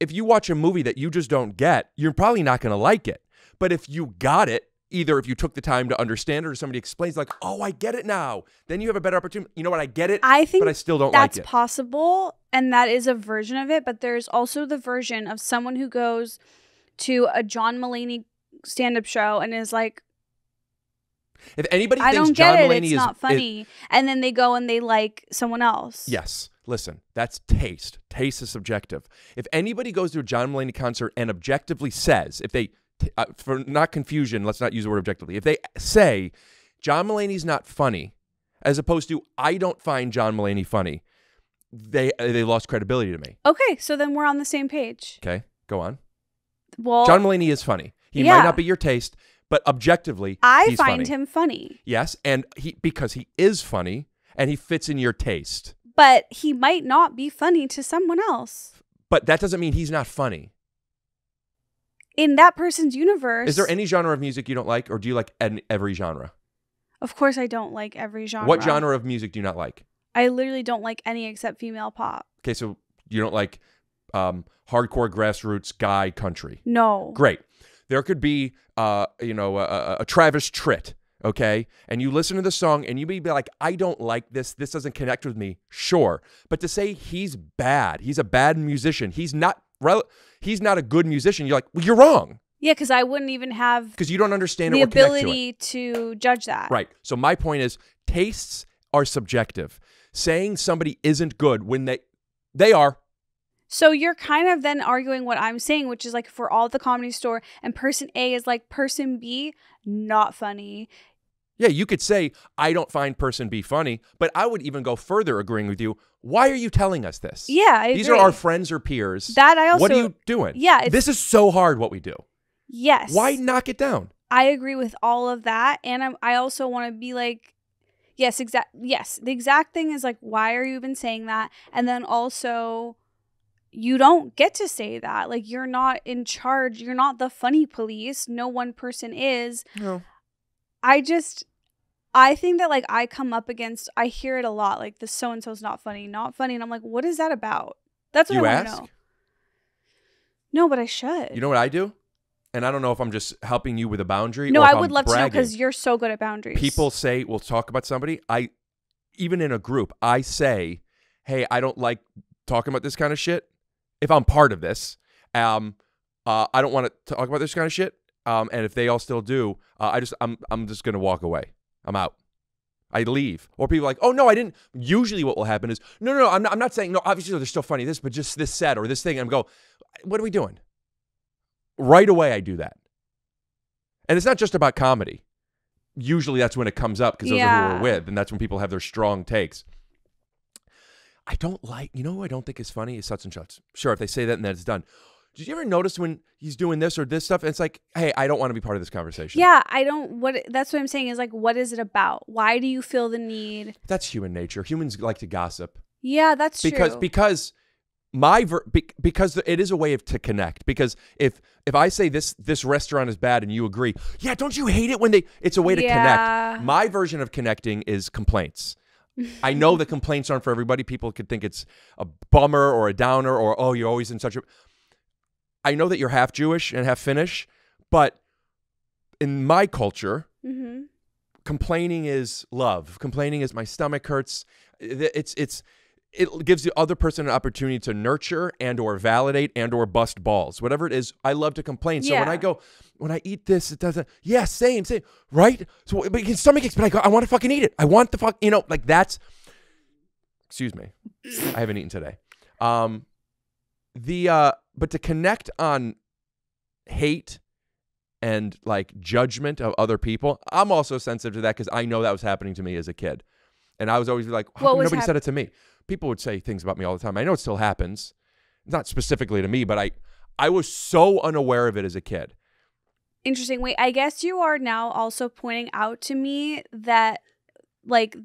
if you watch a movie that you just don't get, you're probably not going to like it. But if you got it, either if you took the time to understand it or somebody explains like, oh, I get it now, then you have a better opportunity. You know what? I get it, I think but I still don't like it. That's possible, and that is a version of it. But there's also the version of someone who goes to a John Mulaney stand-up show and is like, if anybody I thinks don't John get it, Mulaney it's not funny, and then they go and they like someone else. Yes. Listen, that's taste. Taste is subjective. If anybody goes to a John Mulaney concert and objectively says, if they, for not confusion, let's not use the word objectively. If they say, John Mulaney's not funny, as opposed to, I don't find John Mulaney funny, they lost credibility to me. Okay, so then we're on the same page. Okay, go on. Well, John Mulaney is funny. He might not be your taste, but objectively, I find him funny. Yes, and because he is funny and he fits in your taste. But he might not be funny to someone else. But that doesn't mean he's not funny. In that person's universe. Is there any genre of music you don't like, or do you like every genre? Of course I don't like every genre. What genre of music do you not like? I literally don't like any except female pop. Okay, so you don't like hardcore grassroots guy country? No. Great. There could be, a Travis Tritt, okay? And you listen to the song and you may be like, I don't like this. This doesn't connect with me. Sure. But to say he's bad, he's a bad musician, he's not a good musician, you're like, well, you're wrong. Yeah, because I wouldn't even have because you don't understand the it or connect ability to judge that. Right. So my point is, tastes are subjective. Saying somebody isn't good when they are. So you're kind of then arguing what I'm saying, which is like if we're all at the Comedy Store and person A is like person B, not funny. Yeah, you could say, I don't find person B funny, but I would even go further agreeing with you. Why are you telling us this? Yeah, I These agree. are our friends or peers. That I also. What are you doing? Yeah. This is so hard what we do. Yes. Why knock it down? I agree with all of that. And I also want to be like, yes, the exact thing is like, why are you even saying that? And then also, you don't get to say that. Like, you're not in charge. You're not the funny police. No one person is. No. I think that, like, I come up against, I hear it a lot, like, the so-and-so's not funny. And I'm like, what is that about? That's what I want to know. No, but I should. You know what I do? And I don't know if I'm just helping you with a boundary. No, or if I would I'm love to know bragging. because you're so good at boundaries. People say, we'll talk about somebody. Even in a group, I say, hey, I don't like talking about this kind of shit. If I'm part of this, I don't want to talk about this kind of shit. And if they all still do, I'm just going to walk away. I'm out. I leave. Or people are like, oh, no, I didn't. Usually what will happen is, no, I'm not saying, no, obviously they're still funny, but just this set or this thing. I'm go, what are we doing? Right away, I do that. And it's not just about comedy. Usually that's when it comes up because those are who we're with. And that's when people have their strong takes. I don't like, you know who I don't think is funny is such and such. Sure, if they say that and then it's done. Did you ever notice when he's doing this or this stuff? And it's like, hey, I don't want to be part of this conversation. Yeah, that's what I'm saying is like, what is it about? Why do you feel the need? That's human nature. Humans like to gossip. Yeah, that's true. Because it is a way to connect. Because if I say this restaurant is bad and you agree, yeah, don't you hate it when it's a way to connect. My version of connecting is complaints. I know the complaints aren't for everybody. People could think it's a bummer or a downer or, oh, you're always in such a... I know that you're half Jewish and half Finnish, but in my culture, complaining is love. Complaining is my stomach hurts. It gives the other person an opportunity to nurture and or validate and or bust balls. Whatever it is, I love to complain. So when I eat this, it doesn't. Yeah, same, right? So but your stomach aches, but I want to fucking eat it. I want the like that's. Excuse me, I haven't eaten today. But to connect on hate and like judgment of other people, I'm also sensitive to that because I know that was happening to me as a kid. And I was always like, how come nobody said it to me? People would say things about me all the time. I know it still happens. Not specifically to me, but I was so unaware of it as a kid. Interesting. Wait, I guess you are now also pointing out to me that like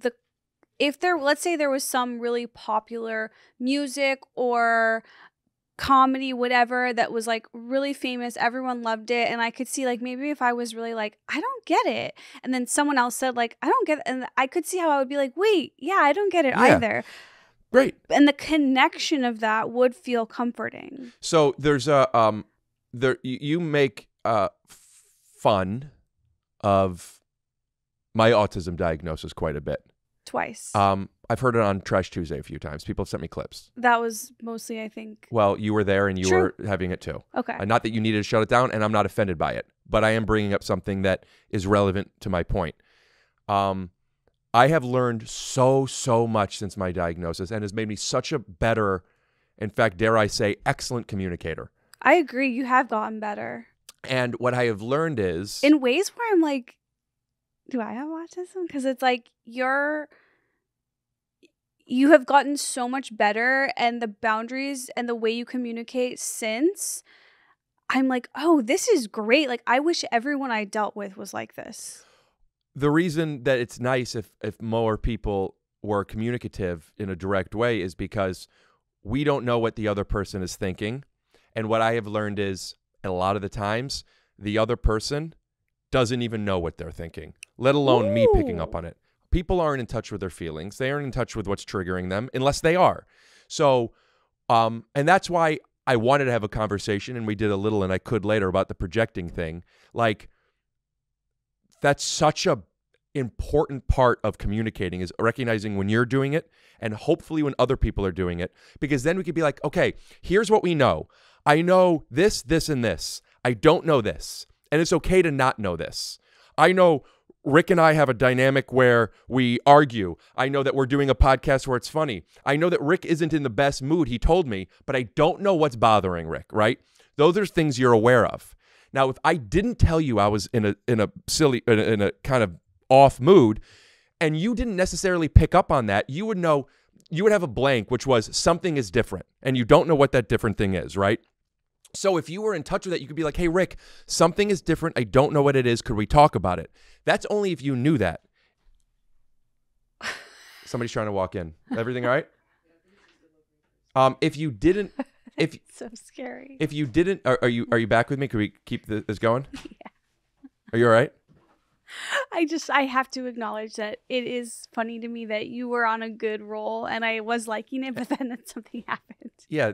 let's say there was some really popular music or comedy, whatever, that was like really famous, everyone loved it, and I could see like maybe if I was really like, I don't get it, and then someone else said like, I don't get it, and I could see how I would be like, wait, yeah, I don't get it either. Great. And the connection of that would feel comforting. So there's you make fun of my autism diagnosis quite a bit. Twice. I've heard it on Trash Tuesday a few times. People have sent me clips. That was mostly, I think. Well, you were there and you were having it too. Okay. Not that you needed to shut it down, and I'm not offended by it, but I am bringing up something that is relevant to my point. I have learned so much since my diagnosis and has made me such a better, in fact, dare I say, excellent communicator. I agree. You have gotten better. And what I have learned is... in ways where I'm like, do I have autism? Because it's like you have gotten so much better, and the boundaries and the way you communicate since, I'm like, oh, this is great. Like, I wish everyone I dealt with was like this. The reason that it's nice if more people were communicative in a direct way is because we don't know what the other person is thinking. And what I have learned is a lot of the times the other person doesn't even know what they're thinking, let alone me picking up on it. People aren't in touch with their feelings. They aren't in touch with what's triggering them unless they are. So, and that's why I wanted to have a conversation, and we did a little, and I could later, about the projecting thing. Like, that's such a important part of communicating, is recognizing when you're doing it and hopefully when other people are doing it, because then we could be like, okay, here's what we know. I know this, this, and this. I don't know this. And it's okay to not know this. I know Rick and I have a dynamic where we argue. I know that we're doing a podcast where it's funny. I know that Rick isn't in the best mood, he told me, but I don't know what's bothering Rick, right? Those are things you're aware of. Now, if I didn't tell you I was in a kind of off mood, and you didn't necessarily pick up on that, you would know, you would have a blank, which was something is different, and you don't know what that different thing is, right? So if you were in touch with that, you could be like, hey, Rick, something is different. I don't know what it is. Could we talk about it? That's only if you knew that. Somebody's trying to walk in. Everything all right? If you didn't, It's so scary. if you didn't, are you back with me? Could we keep this going? Yeah. Are you all right? I have to acknowledge that it is funny to me that you were on a good roll and I was liking it, but then something happened. Yeah,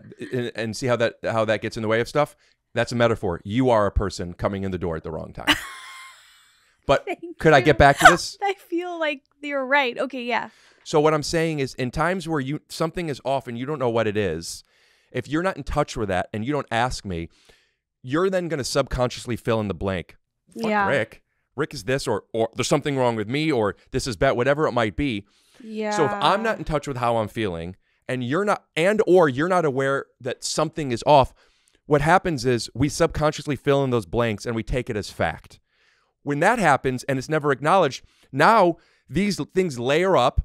and see how that gets in the way of stuff? That's a metaphor. You are a person coming in the door at the wrong time. But could I get back to this? I feel like you're right. Okay, yeah. So what I'm saying is, in times where something is off and you don't know what it is, if you're not in touch with that and you don't ask me, you're then going to subconsciously fill in the blank. Fuck Yeah. Rick is this, or there's something wrong with me, or this is bad, whatever it might be. Yeah. So if I'm not in touch with how I'm feeling, and you're not, or you're not aware that something is off, what happens is we subconsciously fill in those blanks and we take it as fact. When that happens and it's never acknowledged, now these things layer up.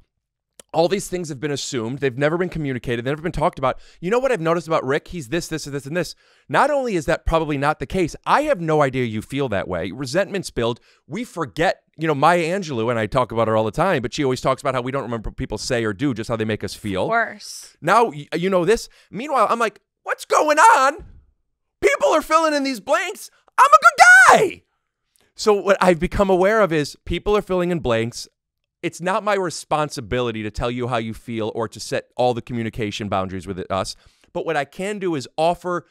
All these things have been assumed. They've never been communicated. They've never been talked about. You know what I've noticed about Rick? He's this, and this. Not only is that probably not the case, I have no idea you feel that way. Resentment's built. We forget, Maya Angelou, and I talk about her all the time, but she always talks about how we don't remember what people say or do, just how they make us feel. Of course. Now, you know this. Meanwhile, I'm like, what's going on? People are filling in these blanks. I'm a good guy. So what I've become aware of is people are filling in blanks. It's not my responsibility to tell you how you feel or to set all the communication boundaries with us. But what I can do is offer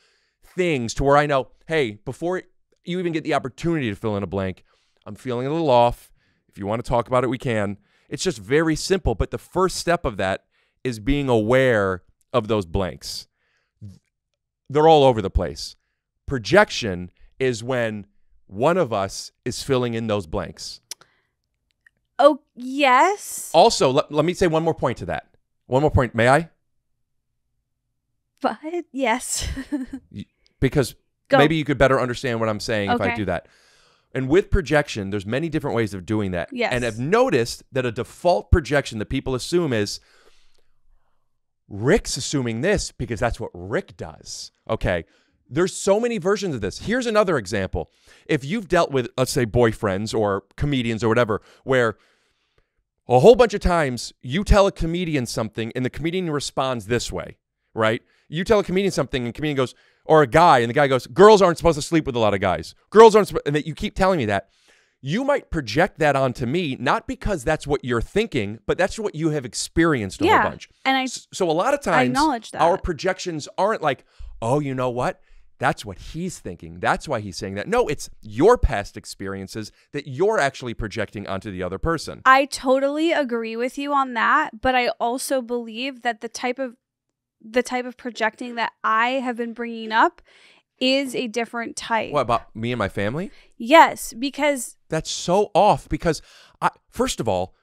things to where I know, hey, before you even get the opportunity to fill in a blank, I'm feeling a little off. If you want to talk about it, we can. It's just very simple. But the first step of that is being aware of those blanks. They're all over the place. Projection is when one of us is filling in those blanks. Oh, yes. Also, let me say one more point to that. One more point. May I? But yes. Because Go. maybe you could better understand what I'm saying if I Okay. do that. And with projection, there's many different ways of doing that. Yes. And I've noticed that a default projection that people assume is, Rick's assuming this because that's what Rick does. Okay. There's so many versions of this. Here's another example. If you've dealt with, let's say, boyfriends or comedians or whatever, where a whole bunch of times you tell a comedian something and the comedian responds this way, right? You tell a comedian something and the comedian goes, or a guy, and the guy goes, girls aren't supposed to sleep with a lot of guys. Girls aren't, and that you keep telling me that. You might project that onto me, not because that's what you're thinking, but that's what you have experienced a whole bunch. And So a lot of times, acknowledge that. our projections aren't like, oh, you know what? That's what he's thinking. That's why he's saying that. No, it's your past experiences that you're actually projecting onto the other person. I totally agree with you on that, but I also believe that the type of projecting that I have been bringing up is a different type. What about me and my family? Yes, because That's so off because, first of all,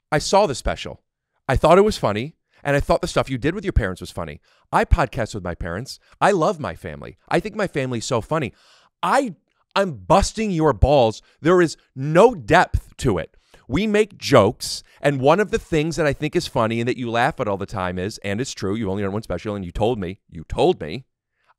I saw the special. I thought it was funny, and I thought the stuff you did with your parents was funny. I podcast with my parents. I love my family. I think my family's so funny. I'm busting your balls. There is no depth to it. We make jokes, and one of the things that I think is funny and that you laugh at all the time is, and it's true, you've only done one special, and you told me,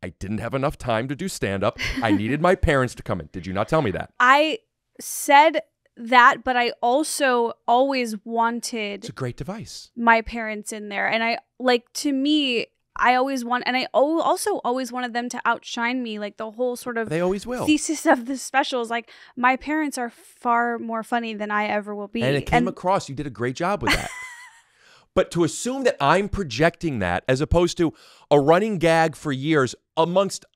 I didn't have enough time to do stand-up. I needed my parents to come in. Did you not tell me that? I said that, but I also always wanted It's a great device. my parents in there. And I always want, and I also always wanted them to outshine me. Like the whole sort of They always will. thesis of the special is like, my parents are far more funny than I ever will be. And it came across. You did a great job with that. But to assume that I'm projecting that as opposed to a running gag for years amongst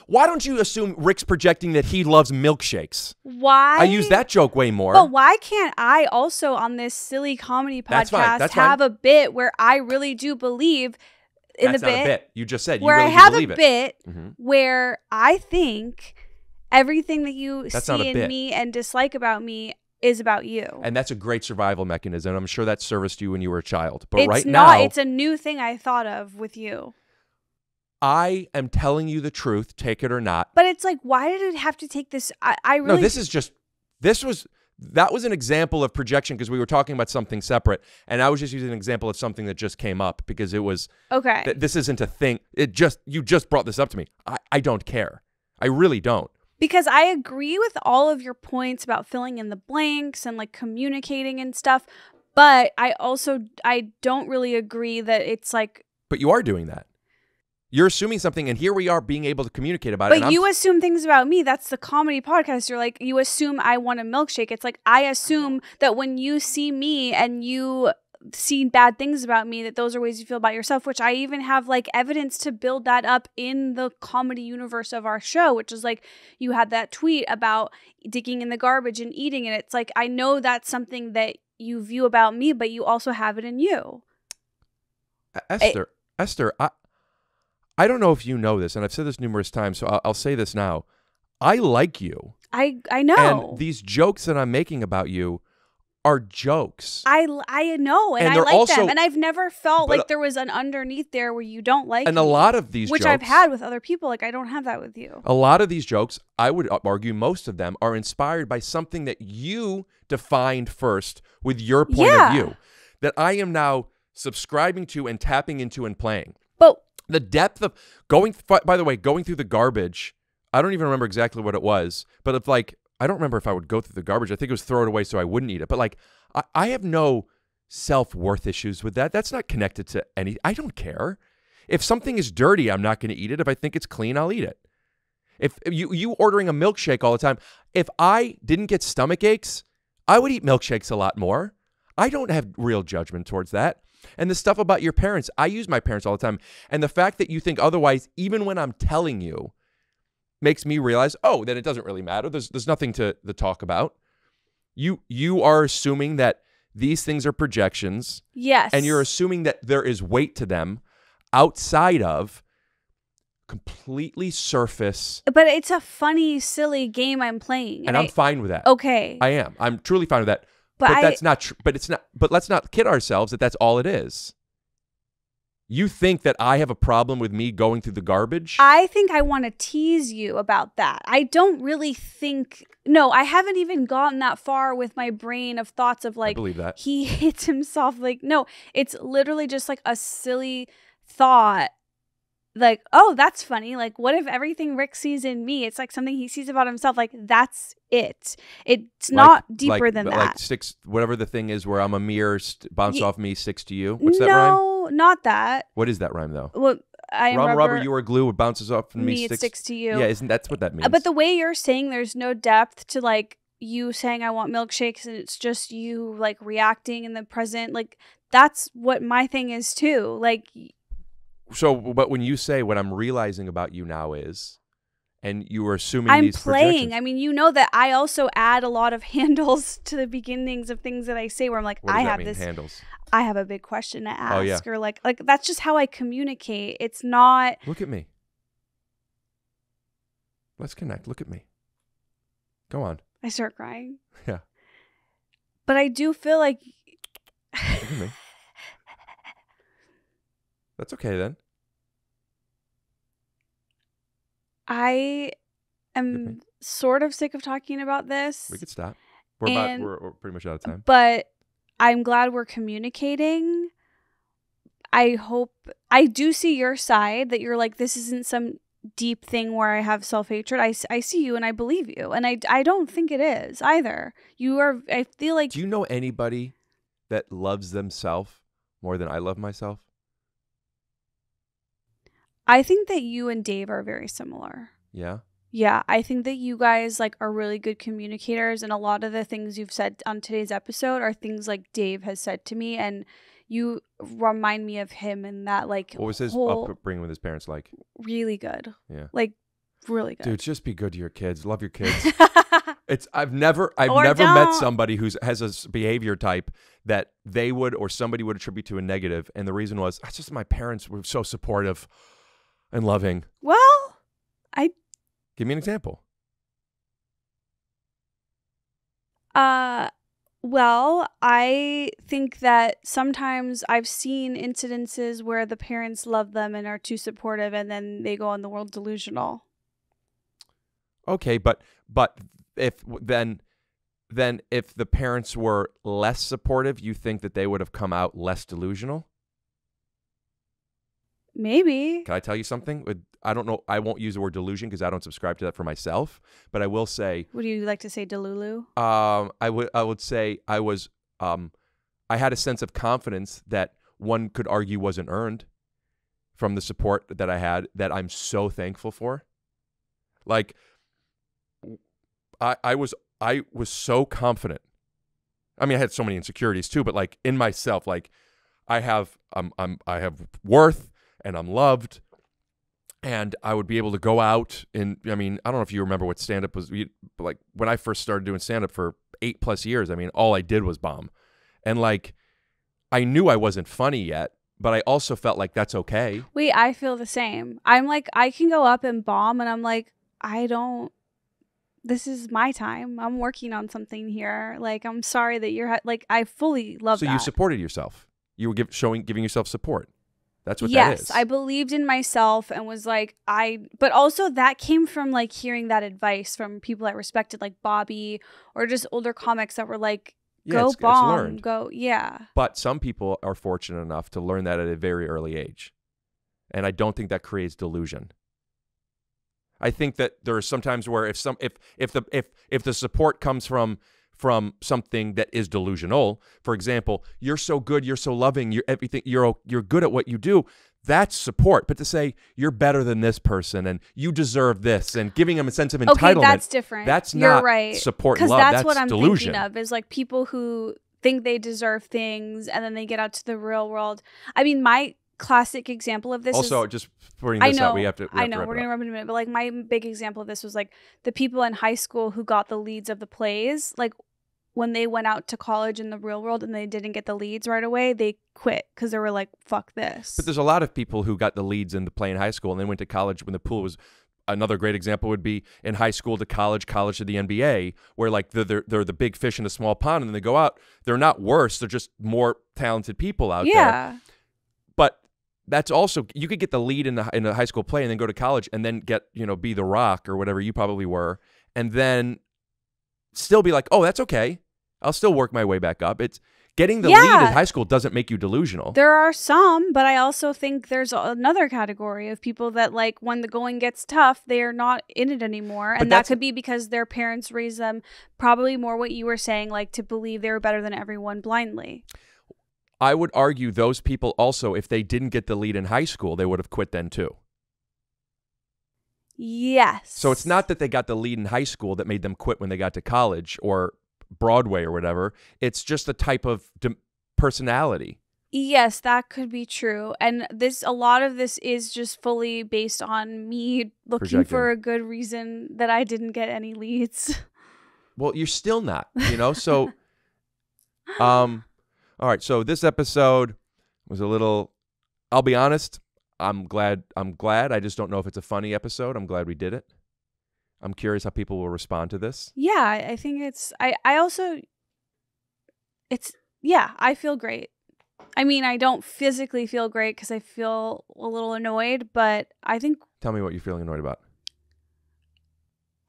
why don't you assume Rick's projecting that he loves milkshakes? Why? I use that joke way more. But why can't I also on this silly comedy That's fine, podcast that's fine. have a bit where I really do believe in That's the not a bit. You just said you where really I have do believe a it. bit Mhm. where I think everything that you That's not a see in bit. me and dislike about me is about you. And that's a great survival mechanism. I'm sure that serviced you when you were a child. But It's right not. now, It's a new thing I thought of with you. I am telling you the truth, take it or not. But it's like, why did it have to take this? I really. No, this That was an example of projection because we were talking about something separate, and I was just using an example of something that just came up because it was Okay. This isn't a thing. You just brought this up to me. I don't care. I really don't. Because I agree with all of your points about filling in the blanks and like communicating and stuff, but I don't really agree that it's like. But you are doing that. You're assuming something, and here we are being able to communicate about it. But you assume things about me. That's the comedy podcast. You're like, you assume I want a milkshake. It's like, I assume that when you see me and you see bad things about me, that those are ways you feel about yourself, which I even have like evidence to build that up in the comedy universe of our show, which is like, you had that tweet about digging in the garbage and eating it. It's like, I know that's something that you view about me, but you also have it in you. Esther, I don't know if you know this, and I've said this numerous times, so I'll say this now. I like you. I know. And these jokes that I'm making about you are jokes. I know, and I like also, them. And I've never felt like there was an underneath there where you don't like and me, a lot of these which jokes, I've had with other people. Like, I don't have that with you. A lot of these jokes, I would argue most of them are inspired by something that you defined first with your point of view that I am now subscribing to and tapping into and playing. But the depth of going through the garbage, I don't even remember exactly what it was, but if like, I don't remember if I would go through the garbage. I think it was throw it away so I wouldn't eat it. But like, I have no self-worth issues with that. That's not connected to any, I don't care. If something is dirty, I'm not going to eat it. If I think it's clean, I'll eat it. If you ordering a milkshake all the time, if I didn't get stomach aches, I would eat milkshakes a lot more. I don't have real judgment towards that. And the stuff about your parents, I use my parents all the time. And the fact that you think otherwise, even when I'm telling you, makes me realize, oh, then it doesn't really matter. There's nothing to talk about. You are assuming that these things are projections. yes, And you're assuming that there is weight to them outside of completely surface. but it's a funny, silly game I'm playing, And I'm fine with that. okay. I am. I'm truly fine with that. But That's not true. But it's not. But let's not kid ourselves that that's all it is. You think that I have a problem with me going through the garbage? I think I want to tease you about that. I don't really think. No, I haven't even gotten that far with my brain of thoughts of I like believe that. he hits himself. Like, no, it's literally just like a silly thought. Like, oh, that's funny. Like, what if everything Rick sees in me? It's like something he sees about himself. Like, that's it. It's not deeper than that. Like sticks, whatever the thing is where I'm a mirror, bounce off me, sticks to you. What's that rhyme? No, not that. What is that rhyme though? Well, I'm rubber, you are glue. It bounces off me, it sticks to you. Yeah, isn't that's what that means? But the way you're saying there's no depth to like you saying I want milkshakes and it's just you like reacting in the present. Like, that's what my thing is too. Like, so, but when you say what I'm realizing about you now is, and you were assuming I'm these playing. projections. I mean, you know that I also add a lot of handles to the beginnings of things that I say where I'm like, What does I that have mean, this. handles. I have a big question to ask. Oh, yeah. Or like that's just how I communicate. It's not. Look at me. Let's connect. Look at me. Go on. I start crying. Yeah. But I do feel like. Look at me. That's okay then. I Look at me. am sort of sick of talking about this. We could stop. We're pretty much out of time. But I'm glad we're communicating. I do see your side that you're like, this isn't some deep thing where I have self-hatred. I see you and I believe you. And I don't think it is either. I feel like. Do you know anybody that loves themselves more than I love myself? I think that you and Dave are very similar. Yeah. Yeah, I think that you guys like are really good communicators, and a lot of the things you've said on today's episode are things like Dave has said to me, and you remind me of him and that like What was his whole upbringing with his parents like? really good. Yeah. Like really good. Dude, just be good to your kids. Love your kids. I've never Or met don't. somebody who has a behavior type that they would or somebody would attribute to a negative, and the reason was it's just my parents were so supportive and loving. Well, Give me an example. well, I think that sometimes I've seen incidences where the parents love them and are too supportive, and then they go on the world delusional. Okay, but if then then if the parents were less supportive, you think that they would have come out less delusional? Maybe. Can I tell you something? I don't know. I won't use the word delusion because I don't subscribe to that for myself. But I will say. Would you like to say Delulu? I would say I was. I had a sense of confidence that one could argue wasn't earned from the support that I had, that I'm so thankful for. Like, I was so confident. I mean, I had so many insecurities too, but like in myself, like I have worth and I'm loved, and I would be able to go out and, I mean, I don't know if you remember what stand-up was, like when I first started doing stand-up for 8+ years, I mean, all I did was bomb. And like, I knew I wasn't funny yet, but I also felt like that's okay. Wait, I feel the same. I'm like, I can go up and bomb, and I'm like, this is my time. I'm working on something here. Like, I'm sorry that you're, like, I fully love that. So you supported yourself. You were giving yourself support. That's what that is. Yes, I believed in myself and was like, but also that came from like hearing that advice from people I respected, like Bobby, or just older comics that were like, go bomb, go, yeah. But some people are fortunate enough to learn that at a very early age. And I don't think that creates delusion. I think that there are some times where if the support comes from something that is delusional, for example, you're so good, you're so loving, you're good at what you do, that's support. But to say you're better than this person and you deserve this and giving them a sense of entitlement, okay, that's different. That's you're not right. support and love. That's what I'm delusion. thinking of, is like people who think they deserve things and then they get out to the real world. I mean, my classic example of this also, is, just putting this out, we have to we're going to rub it in a minute, but like my big example of this was like the people in high school who got the leads of the plays, like when they went out to college in the real world and they didn't get the leads right away, they quit because they were like, fuck this. But there's a lot of people who got the leads in the play in high school and then went to college when the pool was. Another great example would be in high school to college to the NBA, where like they're the big fish in a small pond, and then they go out. They're not worse. They're just more talented people out there. But that's also, you could get the lead in a high school play and then go to college and then get, be The Rock or whatever you probably were, and then still be like, oh, that's okay. I'll still work my way back up. It's getting the lead in high school doesn't make you delusional. There are some, but I also think there's another category of people that, like, when the going gets tough, they are not in it anymore. And that could be because their parents raised them probably more what you were saying, like to believe they were better than everyone blindly. I would argue those people also, if they didn't get the lead in high school, they would have quit then too. Yes. So it's not that they got the lead in high school that made them quit when they got to college or Broadway or whatever. It's just a type of personality. Yes, that could be true. And a lot of this is just fully based on me looking for a good reason that I didn't get any leads. Well, you're still not, so all right, so this episode was a little, I'll be honest, I'm glad. I just don't know if it's a funny episode. I'm glad we did it. I'm curious how people will respond to this. Yeah, I think I feel great. I mean, I don't physically feel great because I feel a little annoyed, but I think... Tell me what you're feeling annoyed about.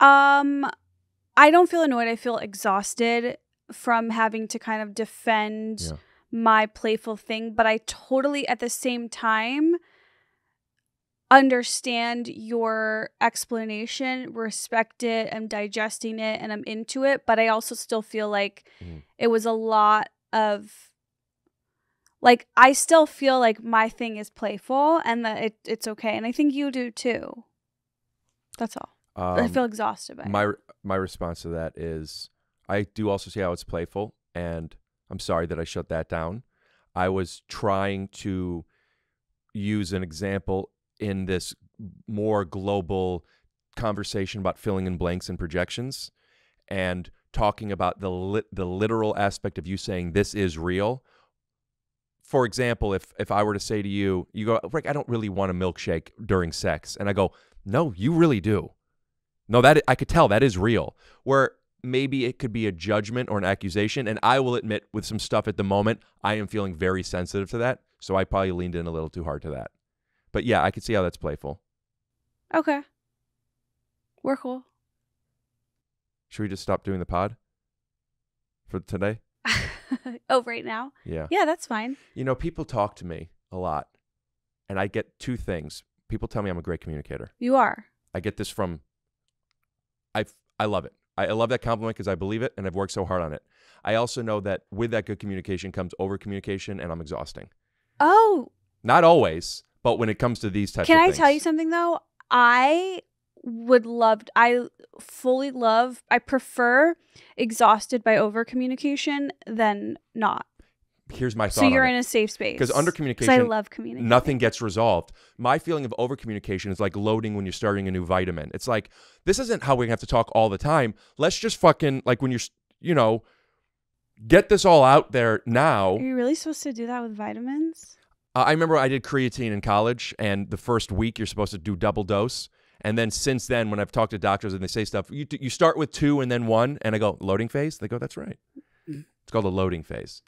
I don't feel annoyed. I feel exhausted from having to kind of defend my playful thing, but I totally, at the same time, understand your explanation, respect it, I'm digesting it, and I'm into it, but I also still feel like it was a lot of, like, I still feel like my thing is playful and that it's okay, and I think you do too. That's all. I feel exhausted by it. My response to that is, I do also see how it's playful, and I'm sorry that I shut that down. I was trying to use an example in this more global conversation about filling in blanks and projections, and talking about the literal aspect of you saying this is real. For example, if I were to say to you, you go, Rick, I don't really want a milkshake during sex, and I go, no, you really do. No, that I could tell that is real. Where maybe it could be a judgment or an accusation, and I will admit with some stuff at the moment, I am feeling very sensitive to that, so I probably leaned in a little too hard to that. But yeah, I could see how that's playful. Okay. We're cool. Should we just stop doing the pod? for today? Oh, right now? Yeah. Yeah, that's fine. You know, people talk to me a lot, and I get two things. People tell me I'm a great communicator. You are. I get this from, I love it. I love that compliment because I believe it, and I've worked so hard on it. I also know that with that good communication comes over communication, and I'm exhausting. Oh. Not always, but when it comes to these types of things. Can I things. tell you something, though? I prefer exhausted by over communication than not. Here's my thought. So you're on in a safe space. Because under communication, I love communicating. Nothing gets resolved. My feeling of over communication is like loading when you're starting a new vitamin. It's like, this isn't how we have to talk all the time. Let's just fucking, like when you're, get this all out there now. Are you really supposed to do that with vitamins? I remember I did creatine in college, and the first week you're supposed to do double dose. And then since then, when I've talked to doctors and they say stuff, you start with 2 and then 1, and I go, loading phase? They go, that's right. It's called a loading phase.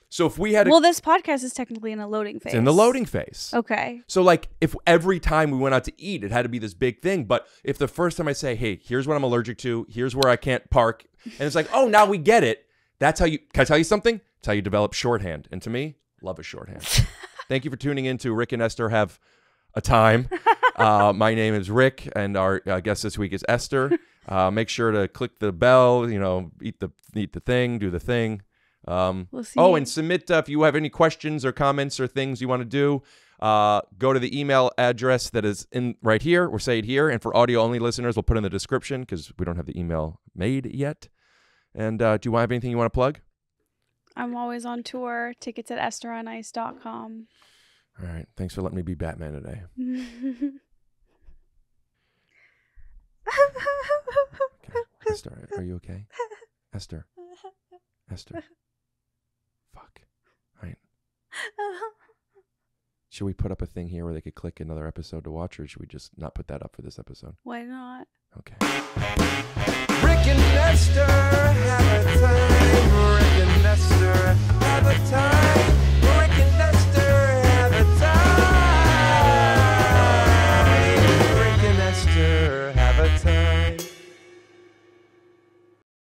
So if we had well, this podcast is technically in a loading phase. It's in the loading phase. Okay. So like if every time we went out to eat, it had to be this big thing. But if the first time I say, hey, here's what I'm allergic to, here's where I can't park, and it's like, oh, now we get it. That's how can I tell you something? It's how you develop shorthand. And to me, love a shorthand. Thank you for tuning in to Rick and Esther Have a Time. My name is Rick, and our guest this week is Esther. Make sure to click the bell, eat the thing, do the thing. We'll see. Oh, and submit if you have any questions or comments or things you want to do. Go to the email address that is in right here. We'll say it here. And for audio only listeners, we'll put in the description because we don't have the email made yet. And do you have anything you want to plug? I'm always on tour. Tickets at EstherOnIce.com. All right. Thanks for letting me be Batman today. Okay. Esther, are you okay? Esther. Fuck. All right. Should we put up a thing here where they could click another episode to watch, or should we just not put that up for this episode? Why not? Okay. Rick and Esther